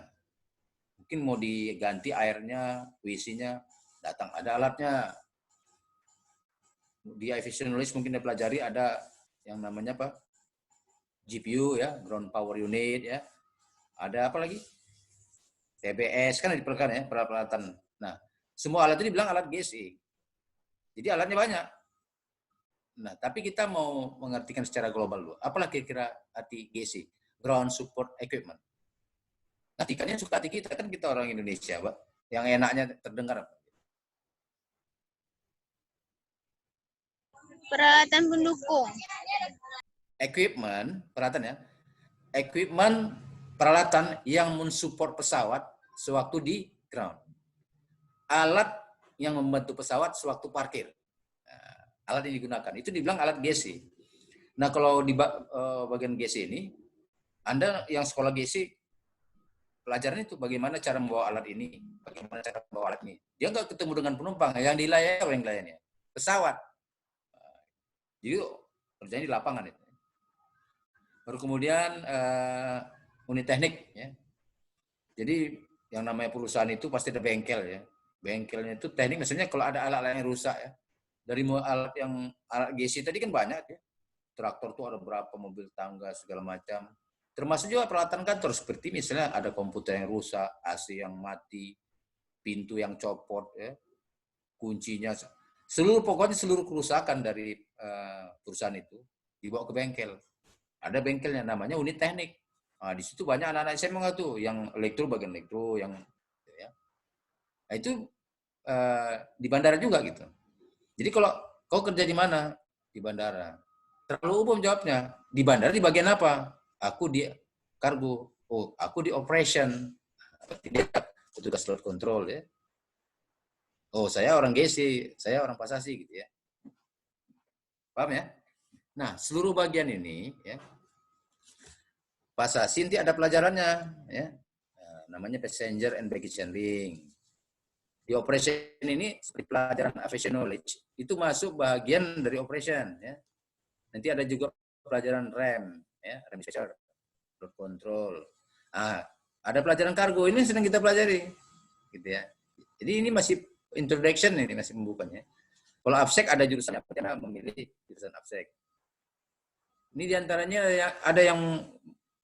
mungkin mau diganti airnya, WC-nya, datang ada alatnya. Di aviation knowledge mungkin dipelajari ada yang namanya apa? GPU ya, ground power unit ya. Ada apa lagi? TBS kan diperlukan ya, peralatan. Nah, semua alat itu dibilang alat GSE. Jadi alatnya banyak. Nah, tapi kita mau mengartikan secara global dulu. Apalah kira-kira arti GSE? Ground Support Equipment. Artikannya suka hati kita, kan kita orang Indonesia, Pak. Yang enaknya terdengar apa? Peralatan pendukung. Equipment, peralatan ya. Equipment, peralatan yang mensupport pesawat sewaktu di ground. Alat yang membantu pesawat sewaktu parkir. Nah, alat yang digunakan. Itu dibilang alat GSE. Nah, kalau di bagian GSE ini, Anda yang sekolah GSE, pelajaran itu bagaimana cara membawa alat ini, bagaimana cara membawa alat ini. Dia nggak ketemu dengan penumpang, yang dilayani apa yang dilayani? Pesawat. Jadi kerjanya di lapangan itu. Baru kemudian unit teknik ya. Jadi yang namanya perusahaan itu pasti ada bengkel ya. Bengkelnya itu teknik, misalnya kalau ada alat-alat yang rusak ya. Dari alat GSE tadi kan banyak ya. Traktor tuh ada berapa, mobil tangga segala macam. Termasuk juga peralatan kantor seperti misalnya ada komputer yang rusak, AC yang mati, pintu yang copot ya. Kuncinya pokoknya seluruh kerusakan dari perusahaan itu dibawa ke bengkel. ada bengkelnya namanya unit teknik. Nah, di situ banyak anak-anak SMA tuh, yang elektro bagian elektro, yang ya. Nah, itu di bandara juga gitu. Jadi kalau kau kerja di mana? Di bandara. Terlalu umum jawabnya. Di bandara di bagian apa? Aku di kargo. Oh, aku di operation. Tidak petugas load control ya. Oh, saya orang GC, saya orang pasasi gitu ya. Paham ya? Nah, seluruh bagian ini ya. Pasasi nanti ada pelajarannya ya. Nah, namanya passenger and baggage handling. Di operation ini seperti pelajaran aviation knowledge itu masuk bagian dari operation ya. Nanti ada juga pelajaran rem ya, rem special, load control. Ah, ada pelajaran kargo ini sedang kita pelajari gitu ya. Jadi ini masih introduction, ini masih pembukanya. Kalau ABSEC ada jurusan apa? Kita memilih jurusan ABSEC. Ini diantaranya ada yang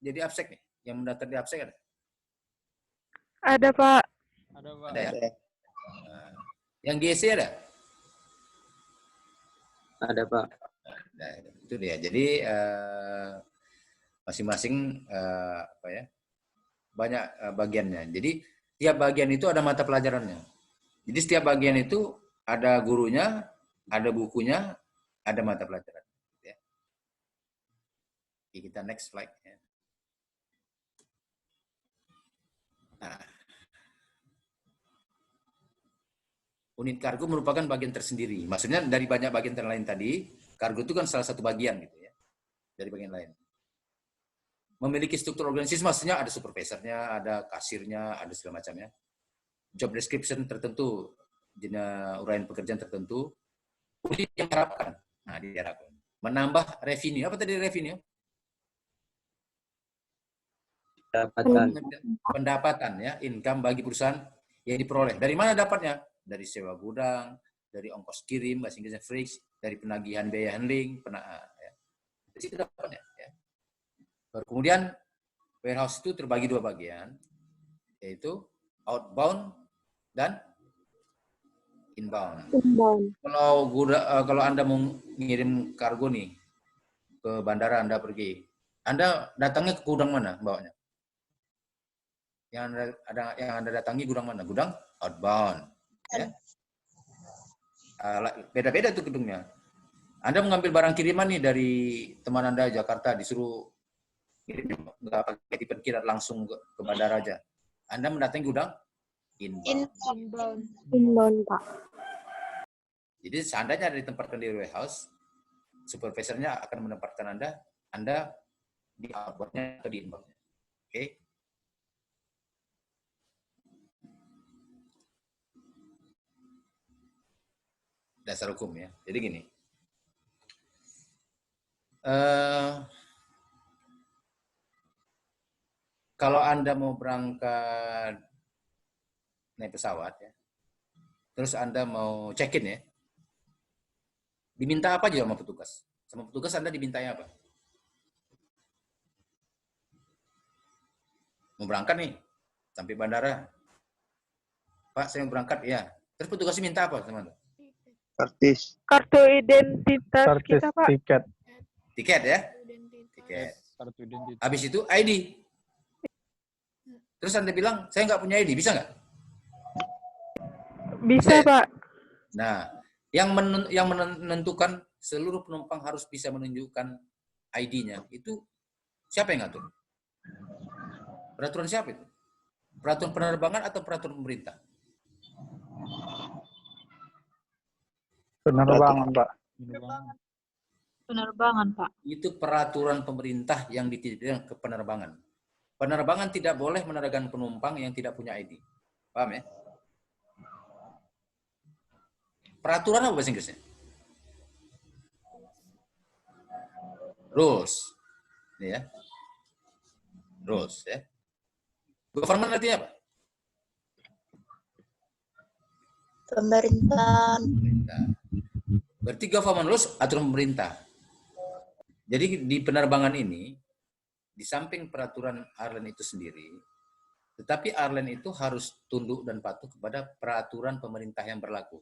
jadi ABSEC nih, yang mendaftar di ABSEC ada? Ada, Pak. Ada ya? Nah, yang GC ada? Ada, Pak. Nah, itu dia. Jadi masing-masing apa ya? Banyak bagiannya. Jadi tiap bagian itu ada mata pelajarannya. Jadi setiap bagian itu ada gurunya, ada bukunya, ada mata pelajaran. Ya. Oke, kita next slide. Ya. Nah, unit kargo merupakan bagian tersendiri. Maksudnya dari banyak bagian lain tadi, kargo itu kan salah satu bagian gitu ya, dari bagian lain. Memiliki struktur organisasi, maksudnya ada supervisornya, ada kasirnya, ada segala macamnya. Job description tertentu, jenis uraian pekerjaan tertentu, unit yang diharapkan. Nah, diharapkan. Menambah revenue. Apa tadi revenue? Pendapatan ya, income bagi perusahaan yang diperoleh. Dari mana dapatnya? Dari sewa gudang, dari ongkos kirim, bahasa Inggrisnya freight, dari penagihan biaya handling, ya. Dari situ dapatnya. Ya. Kemudian warehouse itu terbagi dua bagian, yaitu outbound dan inbound. Kalau Anda mau ngirim kargo nih ke bandara, Anda pergi, Anda datangnya ke gudang mana bawanya? Yang Anda datangi gudang mana? Gudang outbound. Ya. Beda-beda tuh gedungnya. Anda mengambil barang kiriman nih dari teman Anda Jakarta, disuruh nggak pakai tipe kirat langsung ke bandara aja. Anda mendatangi gudang inbound. Inbound, Pak. Jadi seandainya ada ditempatkan di warehouse, supervisornya akan menempatkan Anda di outbound-nya atau di inbound-nya. Oke. Dasar hukum ya. Jadi gini. Kalau Anda mau berangkat naik pesawat ya, terus Anda mau check-in ya, diminta apa aja sama petugas? Sama petugas Anda dimintai apa? Mau berangkat nih, sampai bandara. Pak, saya mau berangkat, ya. Terus petugasnya minta apa sama Anda? Kartu identitas kita, Pak. Tiket ya? Tiket. Habis itu ID. Terus Anda bilang, saya nggak punya ID, bisa nggak? Bisa, Pak. Nah, yang menentukan seluruh penumpang harus bisa menunjukkan ID-nya, itu siapa yang ngatur? Peraturan siapa itu? Peraturan penerbangan atau peraturan pemerintah? Penerbangan, Pak. Penerbangan, Pak. Itu peraturan pemerintah yang dititipkan ke penerbangan. Penerbangan tidak boleh menerbangan penumpang yang tidak punya ID. Paham ya? Peraturan apa bahasa Inggrisnya? Rules. Ini ya. Rules ya. Government artinya apa? Pemerintahan. Berarti government rules aturan pemerintah. Jadi di penerbangan ini, di samping peraturan airline itu sendiri, tetapi airline itu harus tunduk dan patuh kepada peraturan pemerintah yang berlaku.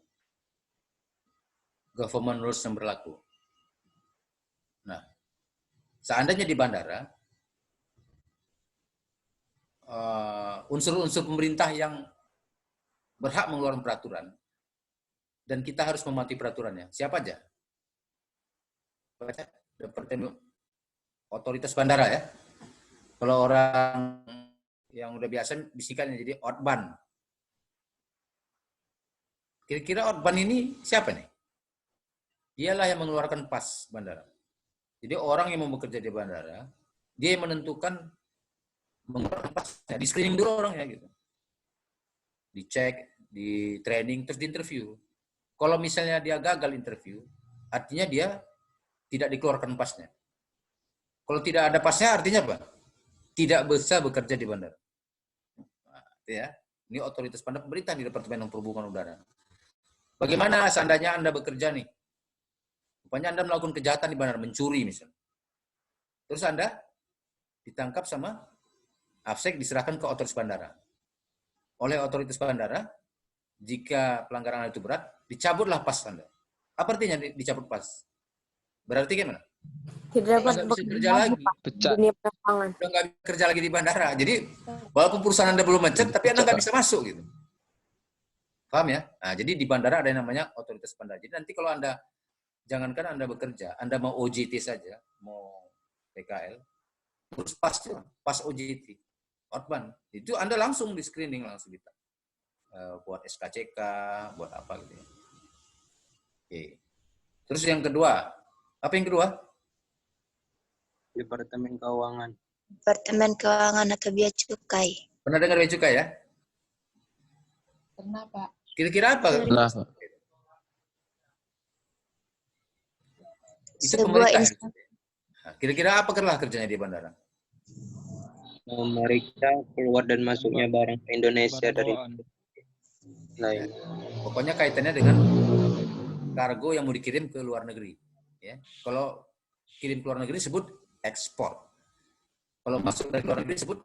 Government rules yang berlaku. Nah, seandainya di bandara, unsur-unsur pemerintah yang berhak mengeluarkan peraturan, dan kita harus mematuhi peraturannya. Siapa aja? Departemen otoritas bandara ya. Kalau orang yang udah biasa bisikannya jadi Otban. Kira-kira Otban ini siapa nih? Dialah yang mengeluarkan pas bandara. Jadi orang yang mau bekerja di bandara, dia yang menentukan mengeluarkan pasnya. Di screening dulu orangnya gitu. Dicek, di training, terus di interview. Kalau misalnya dia gagal interview, artinya dia tidak dikeluarkan pasnya. Kalau tidak ada pasnya artinya apa? Tidak bisa bekerja di bandara. Nah, ya. Ini otoritas bandara pemerintah di Departemen Perhubungan Udara. Bagaimana seandainya Anda bekerja nih? Rupanya Anda melakukan kejahatan di bandara, mencuri misalnya. Terus Anda ditangkap sama AFSEC, diserahkan ke otoritas bandara. Oleh otoritas bandara, jika pelanggaran itu berat, dicabutlah pas Anda. Apa artinya dicabut pas? Berarti gimana? Tidak dapat Nggak bisa kerja lagi. dunia penerbangan. Udah nggak bisa kerja lagi di bandara. Jadi, walaupun perusahaan Anda belum mencet, tapi Anda nggak bisa masuk gitu. Paham ya? Nah, jadi di bandara ada yang namanya otoritas bandara. Jadi nanti kalau Anda, jangankan Anda bekerja, Anda mau OJT saja, mau PKL, terus pas OJT, outbound, itu Anda langsung di screening, langsung kita buat SKCK, buat apa gitu ya. Oke. Terus yang kedua, apa yang kedua? Departemen Keuangan. Departemen Keuangan atau Bea Cukai. Pernah dengar bea cukai ya? Pernah, Pak. Kira-kira apa? Kenapa? Itu Sebuah pemerintah. instansi. Nah, kira-kira apa kerjanya di bandara? Memeriksa keluar dan masuknya barang ke Indonesia dari lain. Pokoknya kaitannya dengan kargo yang mau dikirim ke luar negeri. Ya. Kalau kirim ke luar negeri disebut ekspor. Kalau masuk dari luar negeri disebut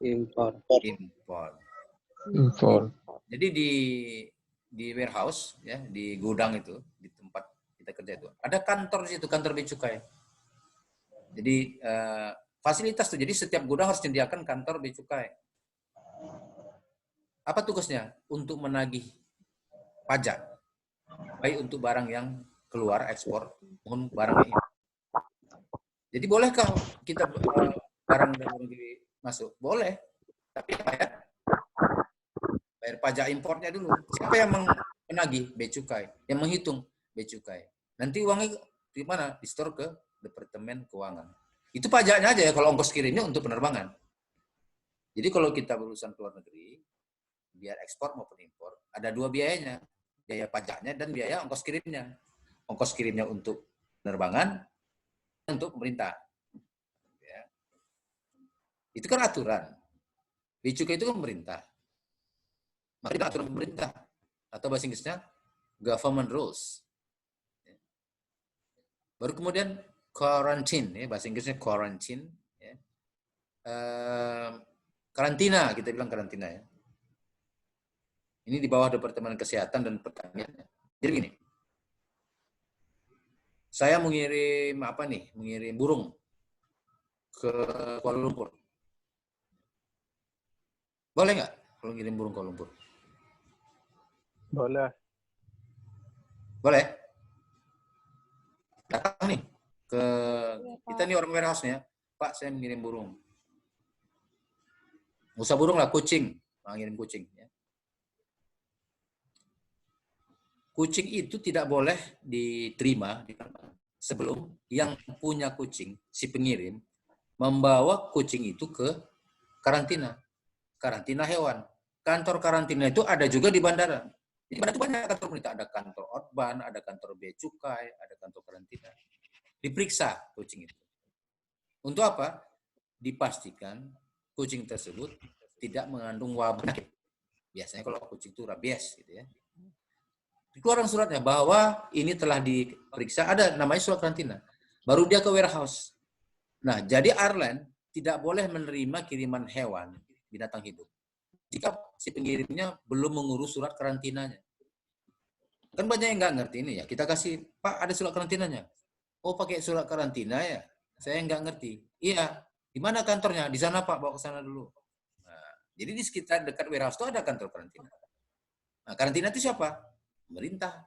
Impor. impor. Jadi di warehouse ya, di gudang itu, di tempat kita kerja itu, ada kantor di situ, kantor bea cukai. Jadi fasilitas tuh. Jadi setiap gudang harus menyediakan kantor bea cukai. Apa tugasnya? Untuk menagih pajak. Baik untuk barang yang keluar ekspor maupun barang yang impor. Jadi bolehkah kita barang dari luar negeri masuk? Boleh. Tapi apa ya? Bayar pajak impornya dulu. Siapa yang menagih? Bea cukai. Yang menghitung bea cukai. Nanti uangnya di mana? Di-store ke Departemen Keuangan. Itu pajaknya aja ya kalau ongkos kirimnya untuk penerbangan. Jadi kalau kita berurusan ke luar negeri, biar ekspor maupun impor, ada dua biayanya. Biaya pajaknya dan biaya ongkos kirimnya. Ongkos kirimnya untuk penerbangan, untuk pemerintah. Ya. Itu kan aturan. Bea cukai itu kan pemerintah. Maka itu aturan pemerintah. Atau bahasa Inggrisnya, government rules. Baru kemudian quarantine, ya, bahasa Inggrisnya quarantine. Ya. Karantina, kita bilang karantina ya. Ini di bawah Departemen Kesehatan dan Pertanian. Jadi gini, saya mengirim mengirim burung ke Kuala Lumpur. Boleh nggak kalau ngirim burung ke Kuala Lumpur? Boleh. Boleh. Datang nih ke kita nih orang warehouse-nya, Pak, saya mengirim burung. Nggak usah burung lah, kucing. Ngirim kucing. Ya. Kucing itu tidak boleh diterima sebelum yang punya kucing, si pengirim, membawa kucing itu ke karantina. Karantina hewan. Kantor karantina itu ada juga di bandara. Di bandara itu banyak kantor pemerintah. Ada kantor outbound, ada kantor bea cukai, ada kantor karantina. Diperiksa kucing itu. Untuk apa? Dipastikan kucing tersebut tidak mengandung wabah. Biasanya kalau kucing itu rabies gitu ya. Dikeluarkan suratnya bahwa ini telah diperiksa, ada namanya surat karantina. Baru dia ke warehouse. Nah, jadi airline tidak boleh menerima kiriman hewan, binatang hidup, jika si pengirimnya belum mengurus surat karantinanya. Kan banyak yang nggak ngerti ini ya. Kita kasih, Pak, ada surat karantinanya. Oh, pakai surat karantina ya? Saya nggak ngerti. Iya, di mana kantornya? Di sana Pak, bawa ke sana dulu. Nah, jadi di sekitar dekat warehouse itu ada kantor karantina. Nah, karantina itu siapa? Pemerintah.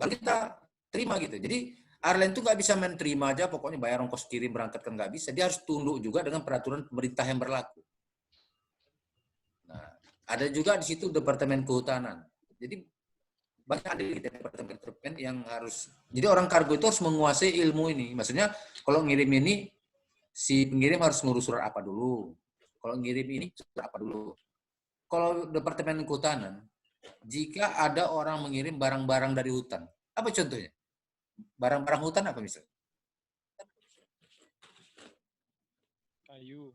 Lalu kita terima gitu. Jadi airline itu nggak bisa main terima aja, pokoknya bayar ongkos kirim berangkat kan nggak bisa. Dia harus tunduk juga dengan peraturan pemerintah yang berlaku. Nah, ada juga di situ Departemen Kehutanan. Jadi banyak ada di departemen yang harus. Jadi orang kargo itu harus menguasai ilmu ini. Maksudnya kalau ngirim ini si pengirim harus ngurus surat apa dulu. Kalau ngirim ini surat apa dulu. Kalau Departemen Kehutanan, jika ada orang mengirim barang-barang dari hutan, apa contohnya? Barang-barang hutan apa misalnya? Kayu.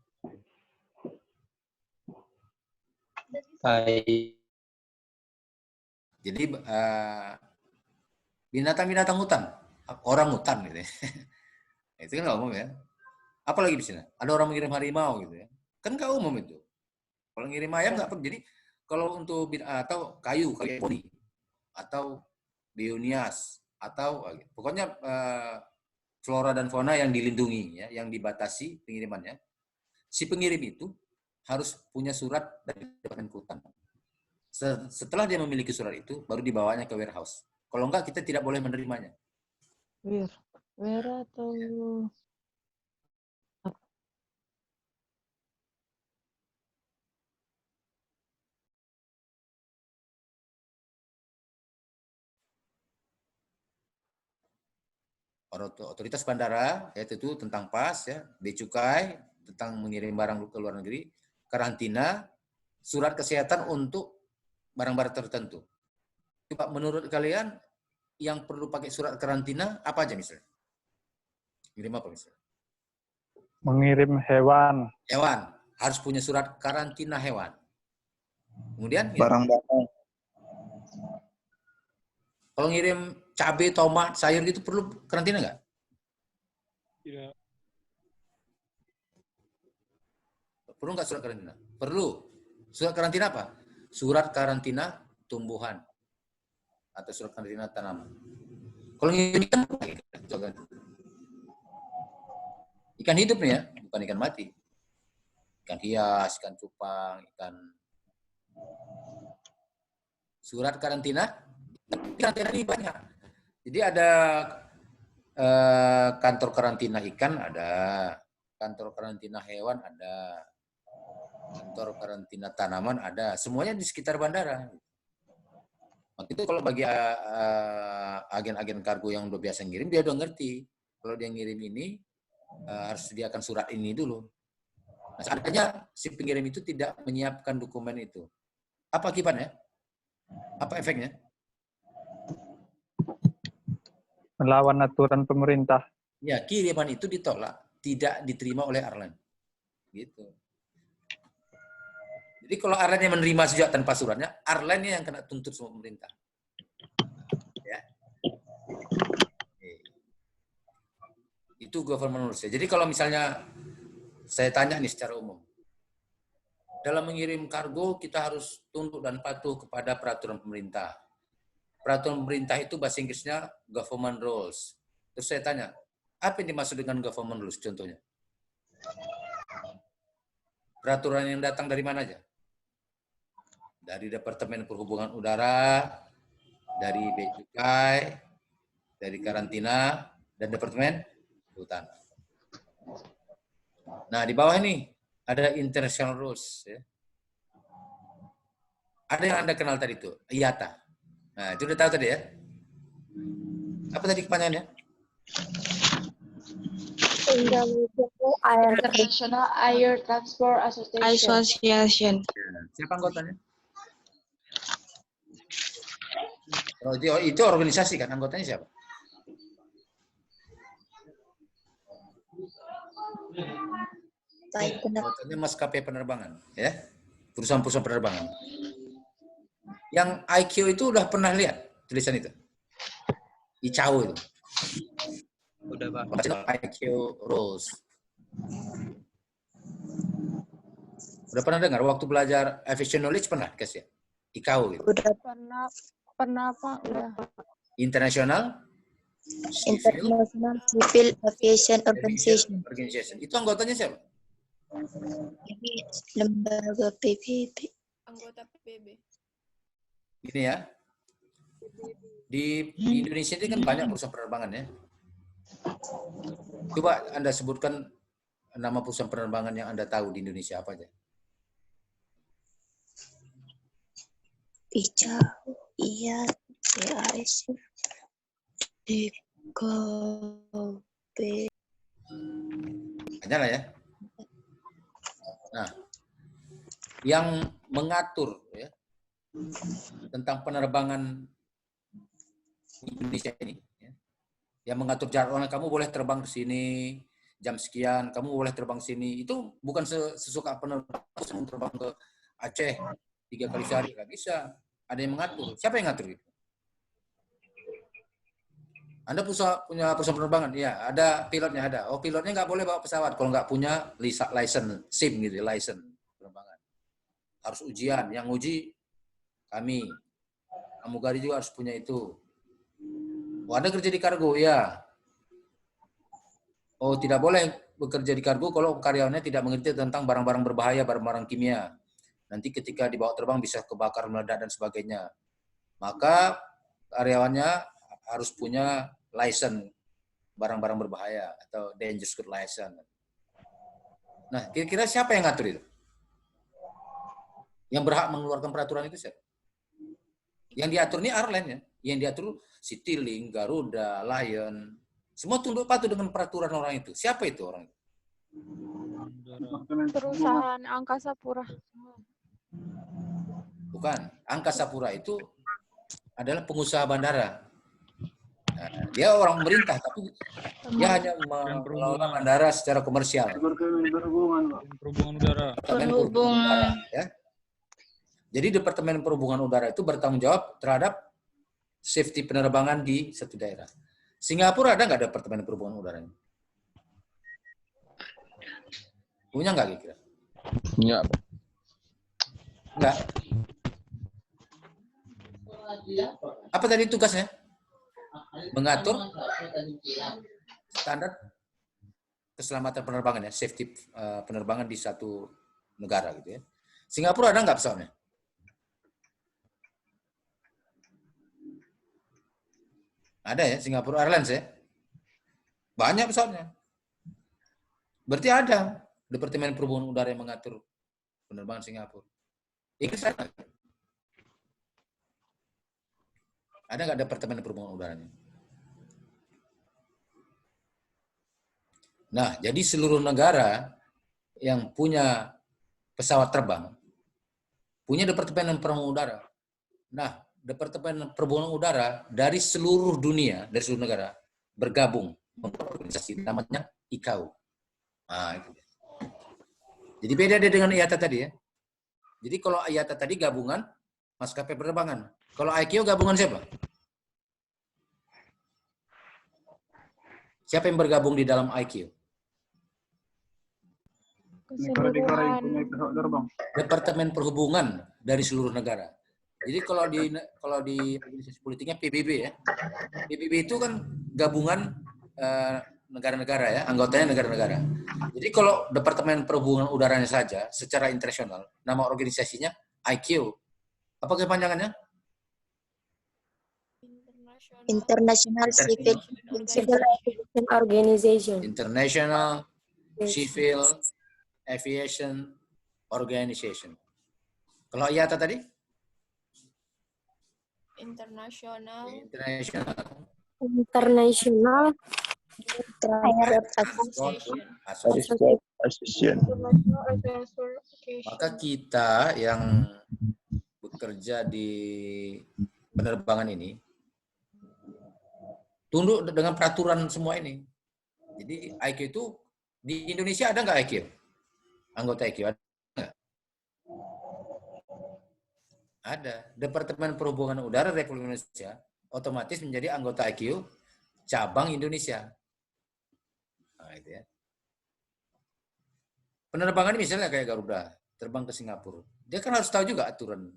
Jadi binatang-binatang hutan, orang hutan gitu ya. Itu kan nggak umum ya. Apalagi di sini, ada orang mengirim harimau gitu ya. Kan nggak umum itu. Kalau ngirim ayam nggak perlu. Jadi kalau untuk atau kayu poni atau bionias atau pokoknya flora dan fauna yang dilindungi ya, yang dibatasi pengirimannya. Si pengirim itu harus punya surat dari Departemen Kehutanan. Setelah dia memiliki surat itu, baru dibawanya ke warehouse. Kalau enggak, kita tidak boleh menerimanya. Atau Otoritas bandara, yaitu itu tentang pas, ya, bea cukai, tentang mengirim barang ke luar negeri, karantina, surat kesehatan untuk barang-barang tertentu. Coba menurut kalian yang perlu pakai surat karantina apa aja misalnya? Mengirim apa misalnya? Mengirim hewan. Hewan harus punya surat karantina hewan. Kemudian barang-barang. Kalau ngirim cabai, tomat, sayur gitu perlu karantina nggak? Tidak. Perlu nggak surat karantina? Perlu. Surat karantina apa? Surat karantina tumbuhan atau surat karantina tanaman. Kalau ngirim ikan hidup nih ya, bukan ikan mati. Ikan hias, ikan cupang, ikan. Surat karantina ini banyak. Jadi ada kantor karantina ikan ada, kantor karantina hewan ada, kantor karantina tanaman ada, semuanya di sekitar bandara. Maka itu kalau bagi agen-agen kargo yang udah biasa ngirim, dia udah ngerti. Kalau dia ngirim ini harus sediakan surat ini dulu. Nah, seandainya si pengirim itu tidak menyiapkan dokumen itu, apa akibatnya? Apa efeknya? Melawan aturan pemerintah. Ya, kiriman itu ditolak, tidak diterima oleh airline. Gitu. Jadi kalau airline yang menerima saja tanpa suratnya, airline yang kena tuntut sama pemerintah. Ya. Itu government rules. Jadi kalau misalnya saya tanya nih secara umum, dalam mengirim kargo kita harus tunduk dan patuh kepada peraturan pemerintah. Peraturan pemerintah itu bahasa Inggrisnya government rules. Terus saya tanya, apa yang dimaksud dengan government rules contohnya? Peraturan yang datang dari mana aja? Dari Departemen Perhubungan Udara, dari Bea Cukai, dari karantina, dan Departemen Kehutanan. Nah, di bawah ini ada international rules. Ya. Ada yang Anda kenal tadi itu, IATA. Nah, itu udah tahu tadi ya. Apa tadi kepanjangannya? International Air Transport Association. Siapa anggotanya? Oh, itu organisasi kan, anggotanya siapa? Anggotanya maskapai penerbangan, ya, perusahaan-perusahaan penerbangan. Yang IQ itu udah pernah lihat tulisan itu? ICAO itu. Udah, Pak. IQ rules. Udah pernah dengar waktu belajar aviation knowledge pernah guys ya? ICAO gitu. Udah pernah Pak, udah. International International Civil Aviation Organization. Itu anggotanya siapa? Ini lembaga PBB. Anggota PBB. Ini ya. Di Indonesia ini kan banyak perusahaan penerbangan ya. Coba Anda sebutkan nama perusahaan penerbangan yang Anda tahu di Indonesia apa aja? Pica, iya, CAS, DKB. Banyak lah ya. Nah, yang mengatur ya tentang penerbangan di Indonesia ini, ya, yang mengatur jadwalnya, kamu boleh terbang ke sini jam sekian, kamu boleh terbang ke sini, itu bukan sesuka penerbang terbang ke Aceh 3 kali sehari, nggak bisa. Ada yang mengatur. Siapa yang ngatur itu? Anda punya perusahaan penerbangan? Ya, ada pilotnya ada. Oh, pilotnya nggak boleh bawa pesawat kalau nggak punya license SIM gitu, license penerbangan. Harus ujian. Yang uji kami. Pramugari juga harus punya itu. Oh, Anda kerja di kargo? Ya. Oh, tidak boleh bekerja di kargo kalau karyawannya tidak mengerti tentang barang-barang berbahaya, barang-barang kimia. Nanti ketika dibawa terbang bisa kebakar, meledak, dan sebagainya. Maka karyawannya harus punya license barang-barang berbahaya atau dangerous good license. Nah, kira-kira siapa yang ngatur itu? Yang berhak mengeluarkan peraturan itu siapa? Yang diatur ini airline ya. Yang diatur Citylink, Garuda, Lion. Semua tunduk patuh dengan peraturan orang itu. Siapa itu orang itu? Perusahaan Angkasa Pura. Bukan. Angkasa Pura itu adalah pengusaha bandara. Nah, dia orang pemerintah, tapi dia hanya mengelola bandara secara komersial. Perhubungan udara. Perhubungan. Ya. Jadi Departemen Perhubungan Udara itu bertanggung jawab terhadap safety penerbangan di satu daerah. Singapura ada nggak Departemen Perhubungan Udaranya? Punya nggak kira-kira? Enggak. Enggak. Apa tadi tugasnya? Mengatur standar keselamatan penerbangan ya, safety penerbangan di satu negara gitu ya. Singapura ada nggak pesawatnya? Ada ya, Singapura Airlines ya. Banyak pesawatnya. Berarti ada Departemen Perhubungan Udara yang mengatur penerbangan Singapura. Inggris ada. Ada nggak Departemen Perhubungan Udaranya? Nah, jadi seluruh negara yang punya pesawat terbang punya Departemen Perhubungan Udara. Nah, Departemen Perhubungan Udara dari seluruh dunia, dari seluruh negara bergabung membentuk organisasi namanya ICAO. Nah, itu. Jadi beda dengan IATA tadi ya. Jadi kalau IATA tadi gabungan maskapai penerbangan. Kalau ICAO gabungan siapa? Siapa yang bergabung di dalam ICAO? Departemen Perhubungan dari seluruh negara. Jadi kalau di organisasi politiknya PBB ya. PBB itu kan gabungan negara-negara ya, anggotanya negara-negara. Jadi kalau Departemen Perhubungan Udaranya saja secara internasional, nama organisasinya ICAO. Apa kepanjangannya? International Civil Aviation Organization. International Civil Aviation Organization. Kalau IATA tadi? International Association. Maka kita yang bekerja di penerbangan ini tunduk dengan peraturan semua ini. Jadi ICAO itu di Indonesia ada nggak ICAO? Anggota ICAO ada nggak? Ada. Departemen Perhubungan Udara Republik Indonesia otomatis menjadi anggota ICAO cabang Indonesia. Nah, itu ya. Penerbangan ini misalnya kayak Garuda terbang ke Singapura, dia kan harus tahu juga aturan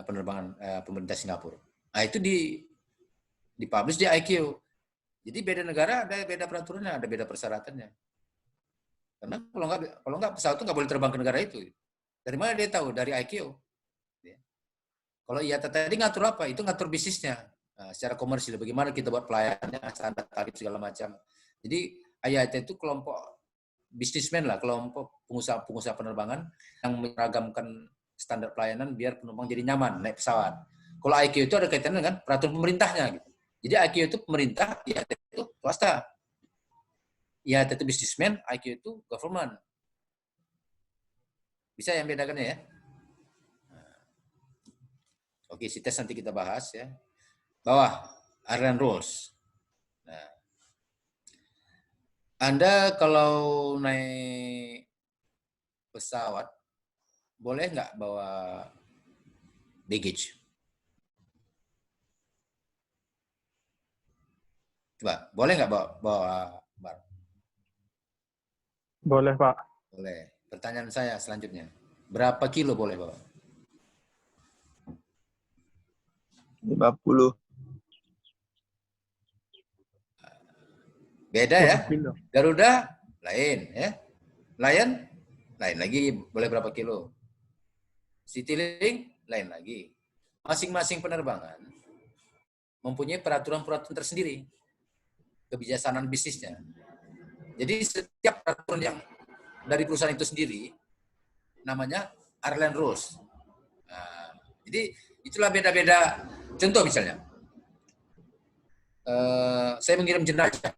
penerbangan pemerintah Singapura. Nah, itu dipublish di IQ. Jadi beda negara ada beda peraturannya, ada beda persyaratannya. Karena kalau nggak pesawat itu nggak boleh terbang ke negara itu. Dari mana dia tahu? Dari IQ. Ya. Kalau IATA tadi ngatur apa? Itu ngatur bisnisnya. Nah, secara komersil, bagaimana kita buat pelayanannya, standar tarif segala macam. Jadi IATA itu kelompok bisnismen lah, kelompok pengusaha penerbangan yang meragamkan standar pelayanan biar penumpang jadi nyaman naik pesawat. Kalau IQ itu ada kaitannya dengan peraturan pemerintahnya. Gitu. Jadi IQ itu pemerintah, IATA itu swasta. IATA itu bisnismen, IQ itu government. Bisa yang bedakannya ya? Oke, si tes nanti kita bahas ya. Bawah, airline rules. Nah, Anda kalau naik pesawat, boleh nggak bawa baggage? Coba, boleh nggak bawa bar? Boleh, Pak. Boleh. Pertanyaan saya selanjutnya, berapa kilo boleh bawa? 50. Beda ya. Garuda lain ya. Lion lain lagi, boleh berapa kilo? Citylink lain lagi. Masing-masing penerbangan mempunyai peraturan-peraturan tersendiri, kebijaksanaan bisnisnya. Jadi setiap peraturan yang dari perusahaan itu sendiri namanya airline rules. Nah, jadi itulah beda-beda. Contoh misalnya, saya mengirim jenazah.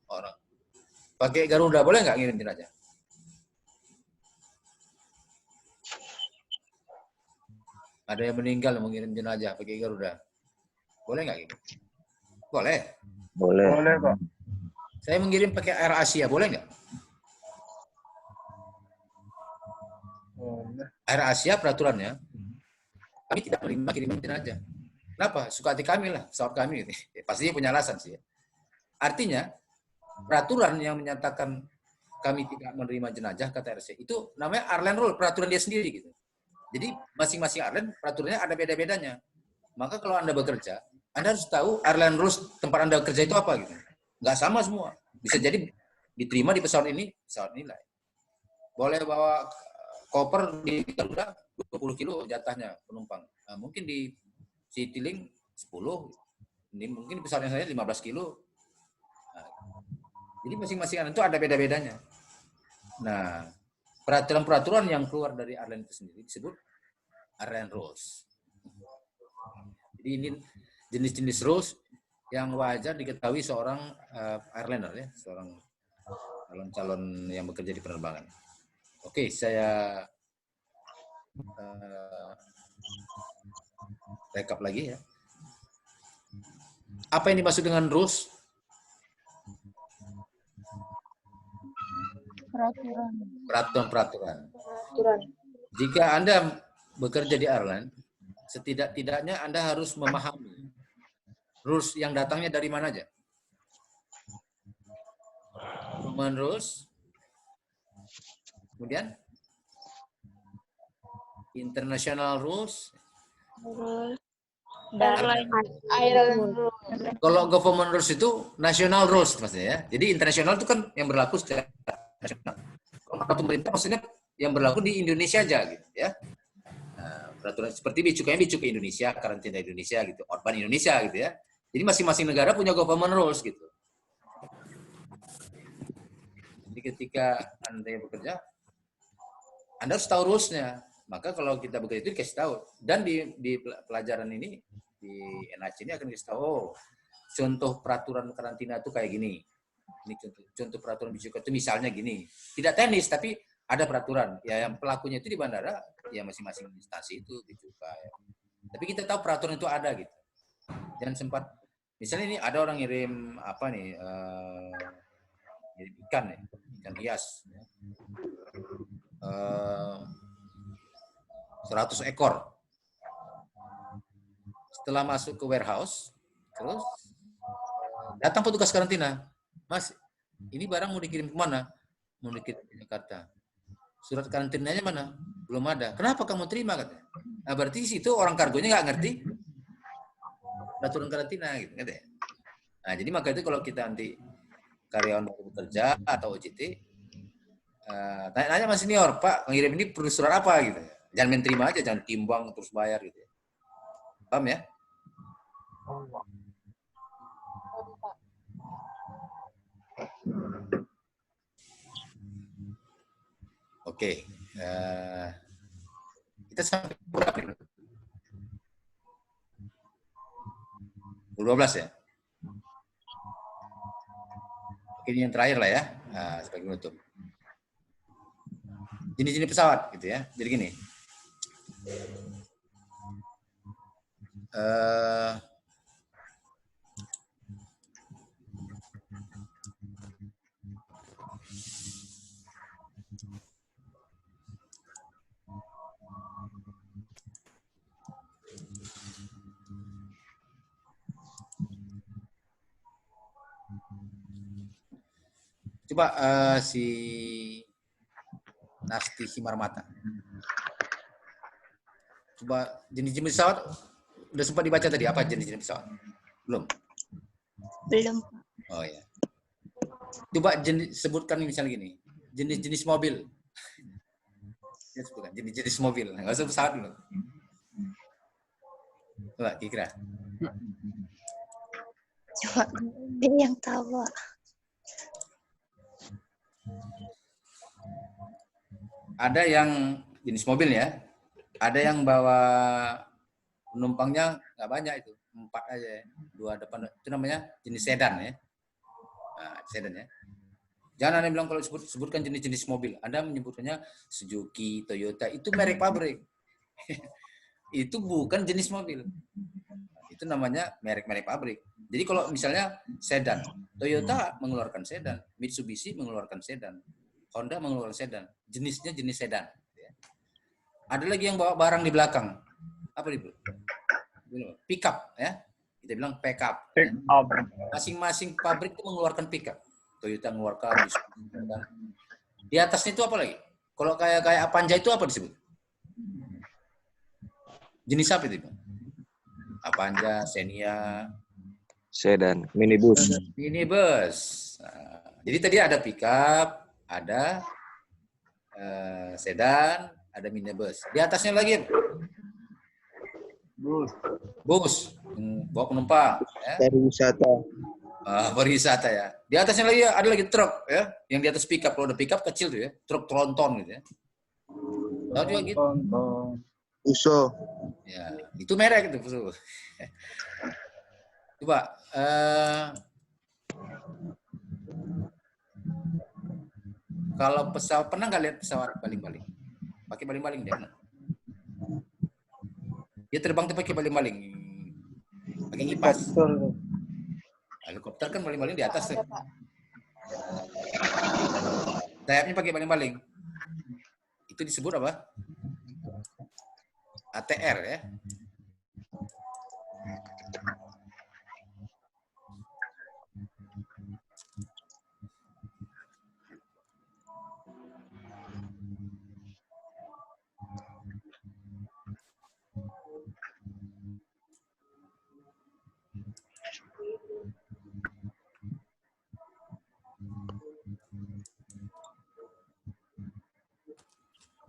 Orang pakai Garuda boleh nggak ngirim jenazah? Ada yang meninggal mengirim jenazah pakai Garuda, boleh nggak gitu? Boleh. Boleh. Boleh, Pak. Saya mengirim pakai Air Asia, boleh nggak? Boleh. Air Asia peraturannya, kami tidak menerima kiriman jenazah. Kenapa? Suka hati kami lah, pesawat kami. Pastinya punya alasan sih. Artinya, peraturan yang menyatakan kami tidak menerima jenazah, kata RC, itu namanya airline rule, peraturan dia sendiri gitu. Jadi masing-masing airline peraturannya ada beda-bedanya. Maka kalau Anda bekerja, Anda harus tahu airline rules tempat Anda bekerja itu apa gitu. Nggak sama semua. Bisa jadi diterima di pesawat ini lain. Boleh bawa koper di Garuda 20 kilo jatahnya penumpang. Nah, mungkin di Citylink 10, ini mungkin di pesawat yang saya 15 kilo. Nah, jadi masing-masing itu ada beda-bedanya. Nah, peraturan-peraturan yang keluar dari airline itu sendiri disebut airline rules. Jadi ini jenis-jenis rules yang wajar diketahui seorang airliner ya, seorang calon-calon yang bekerja di penerbangan. Oke, saya rekap lagi ya. Apa yang dimaksud dengan rules? Peraturan. Jika Anda bekerja di airline, setidak-tidaknya Anda harus memahami rules yang datangnya dari mana aja. Common rules, kemudian international rules, kalau government rules itu national rules maksudnya ya. Jadi internasional itu kan yang berlaku secara nasional. Kalau pemerintah maksudnya yang berlaku di Indonesia aja gitu ya. Nah, peraturan seperti bicukai Indonesia, karantina Indonesia gitu, Orban Indonesia gitu ya. Jadi masing-masing negara punya government rules gitu. Jadi ketika Anda bekerja, Anda harus tahu rules-nya. Maka kalau kita bekerja itu dikasih tahu. Dan di pelajaran ini, di NHC ini akan dikasih tahu, contoh peraturan karantina itu kayak gini. Ini contoh peraturan bicukai itu misalnya gini. Tidak teknis, tapi ada peraturan. Ya yang pelakunya itu di bandara, ya masing-masing instansi itu bicukai. Tapi kita tahu peraturan itu ada gitu. Jangan sempat, misalnya ini ada orang ngirim apa nih, ngirim ikan nih, ikan hias. 100 ekor. Setelah masuk ke warehouse, terus datang petugas karantina. Mas, ini barang mau dikirim ke mana? Mau dikirim ke Jakarta. Surat karantinanya mana? Belum ada. Kenapa kamu terima? Katanya. Nah, berarti situ orang kargonya nggak ngerti. peraturan karantina gitu kan ya. Nah, jadi maka itu kalau kita nanti karyawan baru bekerja atau OJT, tanya-tanya sama senior, Pak, pengirim ini perlu surat apa gitu. Jangan main terima aja, jangan timbang terus bayar gitu. Paham ya? Oke. Kita sampai berapa nih? 12 ya? Oke, ini yang terakhir lah ya. Nah, sebagai penutup. Jenis-jenis pesawat gitu ya. Jadi gini. Coba si Nasti Simarmata. Coba jenis-jenis pesawat udah sempat dibaca tadi, apa jenis-jenis pesawat? Belum? Belum. Oh ya. Coba sebutkan misalnya gini, jenis-jenis mobil. Ya, sebutkan jenis-jenis mobil. Nggak usah pesawat dulu. Coba kira-kira. Coba dia yang tahu. Ada yang jenis mobil ya, ada yang bawa penumpangnya nggak banyak itu, 4 aja, 2 depan, itu namanya jenis sedan ya. Nah, sedan ya. Jangan Anda bilang kalau sebutkan jenis-jenis mobil, Anda menyebutkannya Suzuki, Toyota, itu merek pabrik. Itu bukan jenis mobil. Itu namanya merek-merek pabrik. Jadi kalau misalnya sedan, Toyota mengeluarkan sedan, Mitsubishi mengeluarkan sedan, Honda mengeluarkan sedan, jenisnya jenis sedan. Ada lagi yang bawa barang di belakang. Apa itu? Pickup ya. Kita bilang pickup. Masing-masing pabrik itu mengeluarkan pickup. Toyota mengeluarkan. Di atasnya itu apa lagi? Kalau kayak Avanza itu apa disebut? Jenis apa itu? Avanza, Xenia, sedan, minibus. Minibus. Nah, jadi tadi ada pickup, ada sedan, ada minibus. Di atasnya lagi bus, bawa penumpang. Ya. Pariwisata. Berwisata ya. Di atasnya lagi ada lagi truk ya, yang di atas pickup. Kalau ada pickup kecil tuh ya, truk tronton gitu ya. Tahu juga gitu. Uso. Ya, itu merek itu Fuso. Coba kalau pesawat, pernah nggak lihat pesawat baling-baling? Pakai baling-baling dia. Dia terbang tuh pakai baling-baling. Pakai kipas. Helikopter kan baling-baling di atas tuh. Sayapnya pakai baling-baling. Itu disebut apa? ATR ya.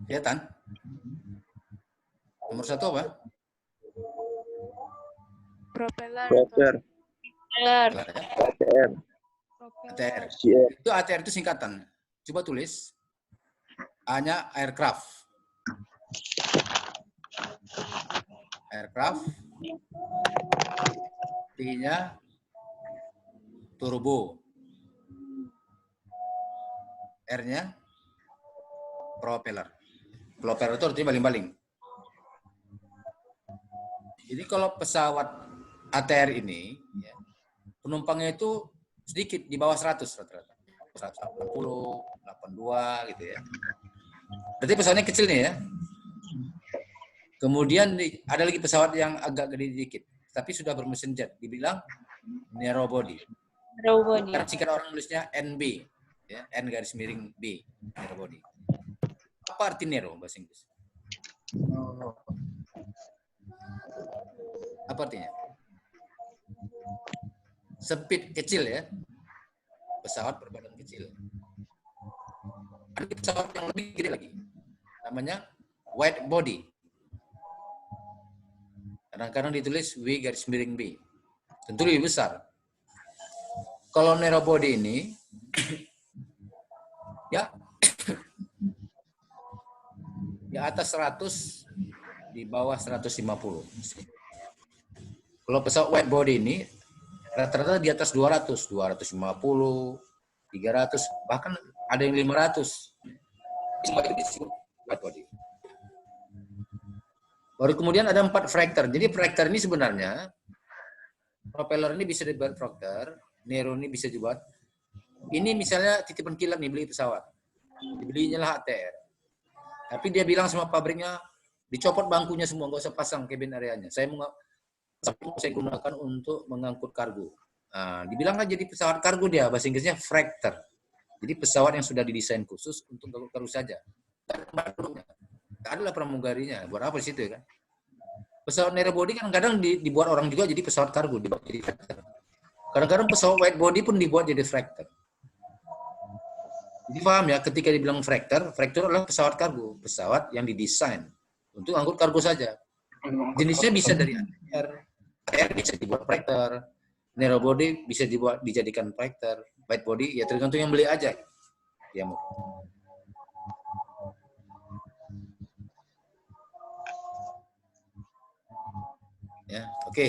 Kelihatan? Nomor 1 apa? Propeller. ATR. ATR. Itu ATR itu singkatan. Coba tulis. A-nya aircraft. Aircraft. T-nya turbo. R-nya propeller. Propeller itu artinya baling-baling. Jadi kalau pesawat ATR ini, ya, penumpangnya itu sedikit, di bawah 100 rata-rata. 180, 82 gitu ya. Berarti pesawatnya kecil nih ya. Kemudian ada lagi pesawat yang agak gede dikit, tapi sudah bermesin jet, dibilang narrow body. Karena jika orang nulisnya NB, ya, N garis miring B, narrow body. Apa arti narrow bahasa Inggris? Apa artinya? sempit, kecil ya. Pesawat berbadan kecil. Ada pesawat yang lebih gede lagi. Namanya wide body. Kadang-kadang ditulis W garis miring B. Tentu lebih besar. Kalau narrow body ini, ya, di atas 100, di bawah 150. Kalau pesawat wide body ini, rata-rata di atas 200, 250, 300, bahkan ada yang 500. Wide body. Baru kemudian ada 4 fraktur. Jadi fraktur ini sebenarnya, propeller ini bisa dibuat fraktur, Nero ini bisa dibuat. Ini misalnya titipan kilat nih, beli pesawat. Dibelinya lah ATR. Tapi dia bilang sama pabriknya, dicopot bangkunya semua, nggak usah pasang cabin areanya. Saya gunakan untuk mengangkut kargo. Nah, dibilang kan jadi pesawat kargo dia, bahasa Inggrisnya fraktur. Jadi pesawat yang sudah didesain khusus untuk angkut kargo saja. Tidak adalah pramugarinya. Buat apa sih itu ya kan? Pesawat narrow body kan kadang dibuat orang juga jadi pesawat kargo, dibuat jadi fraktur. Kadang-kadang pesawat wide body pun dibuat jadi fraktur. Jadi paham ya, ketika dibilang fraktur adalah pesawat kargo, pesawat yang didesain untuk angkut kargo saja. Jenisnya bisa dari ATR bisa dibuat fraktur, narrow body bisa dijadikan fraktur, wide body ya tergantung yang beli aja. Ya, ya, oke.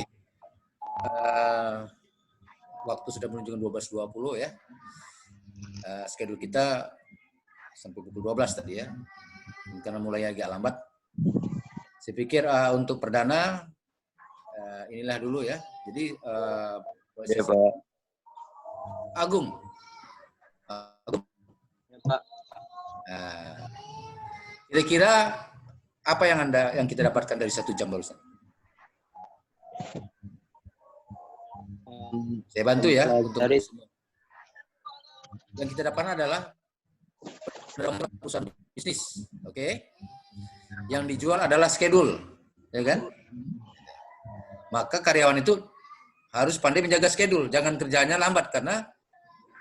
Waktu sudah menunjukkan 12.20 ya. Schedule kita sampai pukul 12 tadi ya. Karena mulai agak lambat. Saya pikir untuk perdana inilah dulu ya. Jadi Ya, Pak. Agung. Ya, Pak. Kira-kira apa yang kita dapatkan dari 1 jam barusan? Saya bantu ya untuk yang kita dapatkan adalah perusahaan bisnis, oke? Yang dijual adalah schedule, ya kan? Maka karyawan itu harus pandai menjaga schedule, jangan kerjanya lambat karena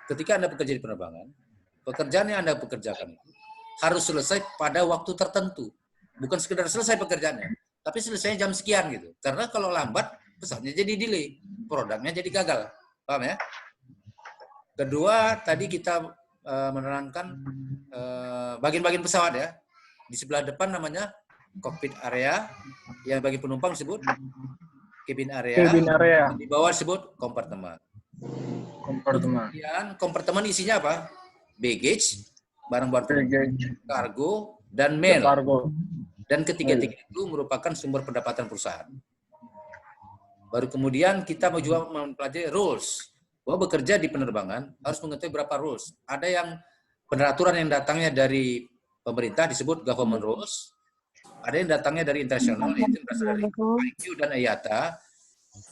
ketika Anda bekerja di penerbangan, pekerjaan yang Anda pekerjakan itu harus selesai pada waktu tertentu, bukan sekedar selesai pekerjaannya, tapi selesai jam sekian gitu. Karena kalau lambat pesawatnya jadi delay, produknya jadi gagal. Paham ya? Kedua, tadi kita menerangkan bagian-bagian pesawat ya. Di sebelah depan namanya cockpit area, yang bagi penumpang disebut cabin area. Di bawah disebut kompartemen. Kemudian kompartemen isinya apa? Baggage, barang-barang kargo, dan mail. Dan ketiga-tiga itu merupakan sumber pendapatan perusahaan. Baru kemudian kita mau juga mempelajari rules. Bahwa bekerja di penerbangan harus mengetahui berapa rules. Ada yang peraturan yang datangnya dari pemerintah disebut government rules. Ada yang datangnya dari internasional, itu berasal dari IQ dan IATA.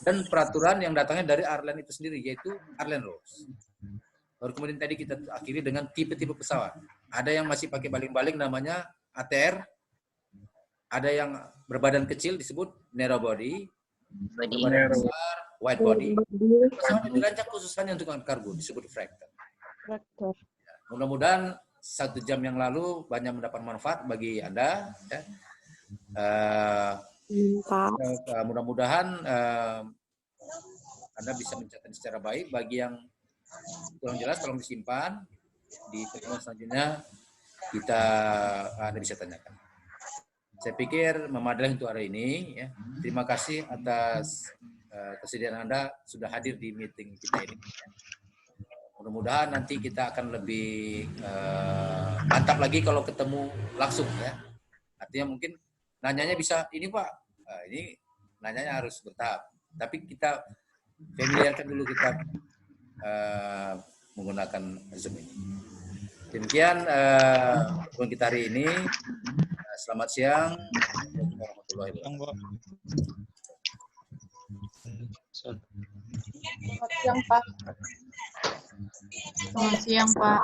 Dan peraturan yang datangnya dari airline itu sendiri, yaitu airline rules. Baru kemudian tadi kita akhiri dengan tipe-tipe pesawat. Ada yang masih pakai baling-baling namanya ATR. Ada yang berbadan kecil disebut narrow body. Berbadan besar, wide body. Pesawat yang dirancang khusus hanya untuk angkut kargo disebut fraktur. Mudah-mudahan 1 jam yang lalu banyak mendapat manfaat bagi Anda. Ya. Mudah-mudahan Anda bisa mencatat secara baik. Bagi yang kurang jelas tolong disimpan di pertemuan selanjutnya Anda bisa tanyakan. Saya pikir memadai untuk hari ini. Ya. Terima kasih atas kesediaan Anda sudah hadir di meeting kita ini. Mudah-mudahan nanti kita akan lebih mantap lagi kalau ketemu langsung ya. Artinya mungkin nanyanya bisa ini Pak, ini nanyanya harus bertahap. Tapi kita familiarkan dulu kita menggunakan Zoom ini. Demikian pertemuan kita hari ini. Selamat siang. Warahmatullahi wabarakatuh. Selamat siang, Pak. Selamat siang, Pak.